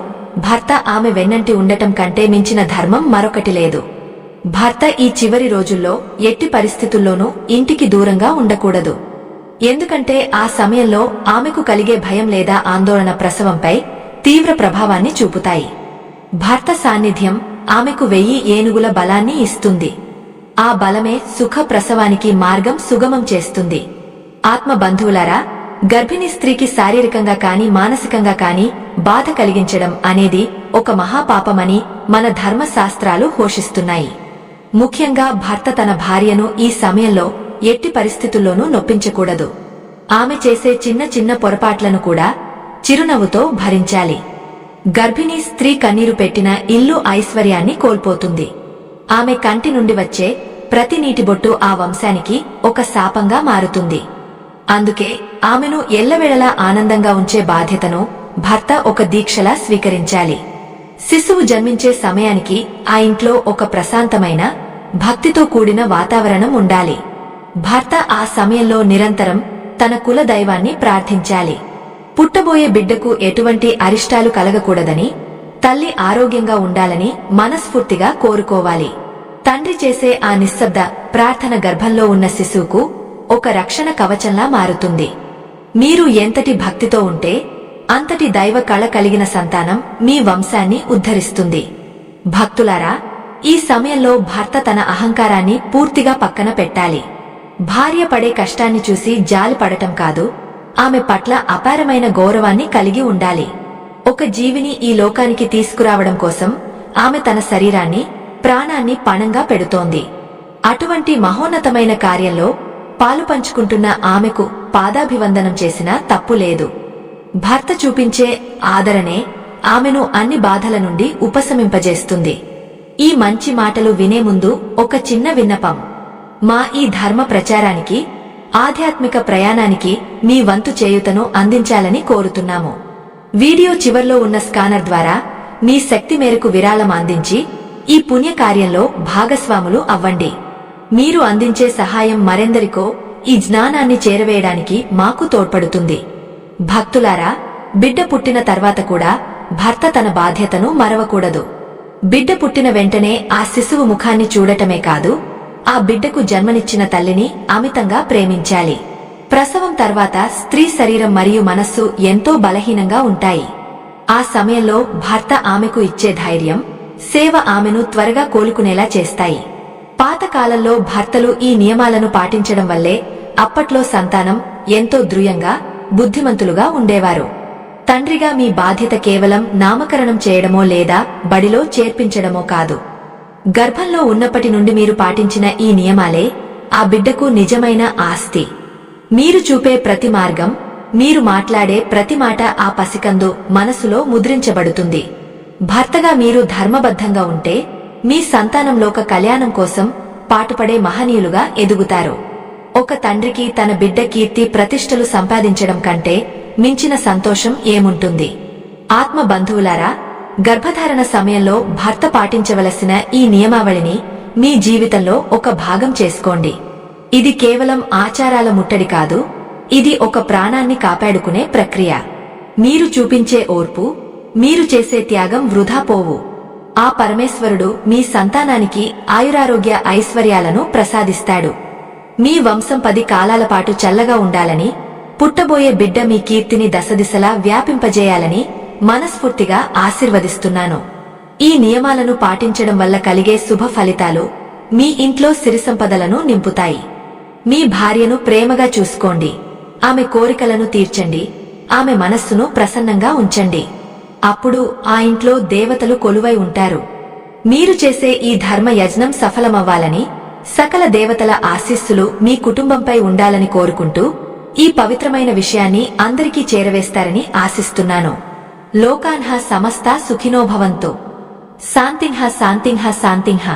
భర్త ఆమె వెన్నంటి ఉండటం కంటే మించిన ధర్మం మరొకటి లేదు. భర్త ఈ చివరి రోజుల్లో ఎట్టి పరిస్థితుల్లోనూ ఇంటికి దూరంగా ఉండకూడదు. ఎందుకంటే ఆ సమయంలో ఆమెకు కలిగే భయం లేదా ఆందోళన ప్రసవంపై తీవ్ర ప్రభావాన్ని చూపుతాయి. భర్త సాన్నిధ్యం ఆమెకు 1000 ఏనుగుల బలాన్ని ఇస్తుంది. ఆ బలమే సుఖ ప్రసవానికి మార్గం సుగమం చేస్తుంది. ఆత్మ బంధువులారా, గర్భిణీ స్త్రీకి శారీరకంగా కాని మానసికంగా కాని బాధ కలిగించడం అనేది ఒక మహాపాపమని మన ధర్మశాస్త్రాలు ఘోషిస్తున్నాయి. ముఖ్యంగా భర్త తన భార్యను ఈ సమయంలో ఎట్టి పరిస్థితుల్లోనూ నొప్పించకూడదు. ఆమె చేసే చిన్న చిన్న పొరపాట్లను కూడా చిరునవ్వుతో భరించాలి. గర్భిణీ స్త్రీ కన్నీరు పెట్టిన ఇల్లు ఐశ్వర్యాన్ని కోల్పోతుంది. ఆమె కంటి నుండి వచ్చే ప్రతి నీటిబొట్టు ఆ వంశానికి ఒక శాపంగా మారుతుంది. అందుకే ఆమెను ఎల్లవేళలా ఆనందంగా ఉంచే బాధ్యతను భర్త ఒక దీక్షలా స్వీకరించాలి. శిశువు జన్మించే సమయానికి ఆ ఇంట్లో ఒక ప్రశాంతమైన భక్తితో కూడిన వాతావరణం ఉండాలి. భర్త ఆ సమయంలో నిరంతరం తన కుల దైవాన్ని ప్రార్థించాలి. పుట్టబోయే బిడ్డకు ఎటువంటి అరిష్టాలు కలగకూడదని, తల్లి ఆరోగ్యంగా ఉండాలని మనస్ఫూర్తిగా కోరుకోవాలి. తండ్రి చేసే ఆ నిశ్శబ్ద ప్రార్థన గర్భంలో ఉన్న శిశువుకు ఒక రక్షణ కవచంలా మారుతుంది. మీరు ఎంతటి భక్తితో ఉంటే అంతటి దైవ కళ కలిగిన సంతానం మీ వంశాన్ని ఉద్ధరిస్తుంది. భక్తులారా, ఈ సమయంలో భర్త తన అహంకారాన్ని పూర్తిగా పక్కన పెట్టాలి. భార్య పడే కష్టాన్ని చూసి జాలి పడటం కాదు, ఆమె పట్ల అపారమైన గౌరవాన్ని కలిగి ఉండాలి. ఒక జీవిని ఈ లోకానికి తీసుకురావడం కోసం ఆమె తన శరీరాన్ని, ప్రాణాన్ని పణంగా పెడుతోంది. అటువంటి మహోన్నతమైన కార్యంలో పాలుపంచుకుంటున్న ఆమెకు పాదాభివందనం చేసినా తప్పు లేదు. భర్త చూపించే ఆదరణే ఆమెను అన్ని బాధల నుండి ఉపశమింపజేస్తుంది. ఈ మంచి మాటలు వినే ముందు ఒక చిన్న విన్నపం. మా ఈ ధర్మ ప్రచారానికి, ఆధ్యాత్మిక ప్రయాణానికి మీ వంతు చేయూతను అందించాలని కోరుతున్నాము. వీడియో చివర్లో ఉన్న స్కానర్ ద్వారా మీ శక్తి మేరకు విరాళం అందించి ఈ పుణ్యకార్యంలో భాగస్వాములు అవ్వండి. మీరు అందించే సహాయం మరెందరికో ఈ జ్ఞానాన్ని చేరవేయడానికి మాకు తోడ్పడుతుంది. భక్తులారా, బిడ్డ పుట్టిన తర్వాత కూడా భర్త తన బాధ్యతను మరవకూడదు. బిడ్డ పుట్టిన వెంటనే ఆ శిశువు ముఖాన్ని చూడటమే కాదు, ఆ బిడ్డకు జన్మనిచ్చిన తల్లిని అమితంగా ప్రేమించాలి. ప్రసవం తర్వాత స్త్రీ శరీరం మరియు మనస్సు ఎంతో బలహీనంగా ఉంటాయి. ఆ సమయంలో భర్త ఆమెకు ఇచ్చే ధైర్యం, సేవ ఆమెను త్వరగా కోలుకునేలా చేస్తాయి. పాతకాలంలో భర్తలు ఈ నియమాలను పాటించడం వల్లే అప్పట్లో సంతానం ఎంతో దృఢంగా, బుద్ధిమంతులుగా ఉండేవారు. తండ్రిగా మీ బాధ్యత కేవలం నామకరణం చేయడమో లేదా బడిలో చేర్పించడమో కాదు. గర్భంలో ఉన్నప్పటి నుండి మీరు పాటించిన ఈ నియమాలే ఆ బిడ్డకు నిజమైన ఆస్తి. మీరు చూపే ప్రతి మార్గం, మీరు మాట్లాడే ప్రతి మాట ఆ పసికందు మనసులో ముద్రించబడుతుంది. భర్తగా మీరు ధర్మబద్ధంగా ఉంటే మీ సంతానం లోక కళ్యాణం కోసం పాటుపడే మహనీయులుగా ఎదుగుతారు. ఒక తండ్రికి తన బిడ్డ కీర్తి ప్రతిష్టలు సంపాదించడం కంటే మించిన సంతోషం ఏముంటుంది? ఆత్మ బంధువులారా, గర్భధారణ సమయంలో భర్త పాటించవలసిన ఈ నియమావళిని మీ జీవితంలో ఒక భాగం చేసుకోండి. ఇది కేవలం ఆచారాల ముట్టడి కాదు, ఇది ఒక ప్రాణాన్ని కాపాడుకునే ప్రక్రియ. మీరు చూపించే ఓర్పు, మీరు చేసే త్యాగం వృధా పోవు. ఆ పరమేశ్వరుడు మీ సంతానానికి ఆయురారోగ్య ఐశ్వర్యాలను ప్రసాదిస్తాడు. మీ వంశం 10 కాలాల పాటు చల్లగా ఉండాలని, పుట్టబోయే బిడ్డ మీ కీర్తిని దశదిశలా వ్యాపింపజేయాలని మనస్ఫూర్తిగా ఆశీర్వదిస్తున్నాను. ఈ నియమాలను పాటించడం వల్ల కలిగే శుభ ఫలితాలు మీ ఇంట్లో సిరిసంపదలను నింపుతాయి. మీ భార్యను ప్రేమగా చూసుకోండి, ఆమె కోరికలను తీర్చండి, ఆమె మనస్సును ప్రసన్నంగా ఉంచండి. అప్పుడు ఆ ఇంట్లో దేవతలు కొలువై ఉంటారు. మీరు చేసే ఈ ధర్మ యజ్ఞం సఫలమవ్వాలని, సకల దేవతల ఆశీస్సులు మీ కుటుంబంపై ఉండాలని కోరుకుంటూ ఈ పవిత్రమైన విషయాన్ని అందరికీ చేరవేస్తారని ఆశిస్తున్నాను. లోకాన్హ సమస్తా సుఖినో భవంతు. శాంతింహ శాంతింహ శాంతింహ.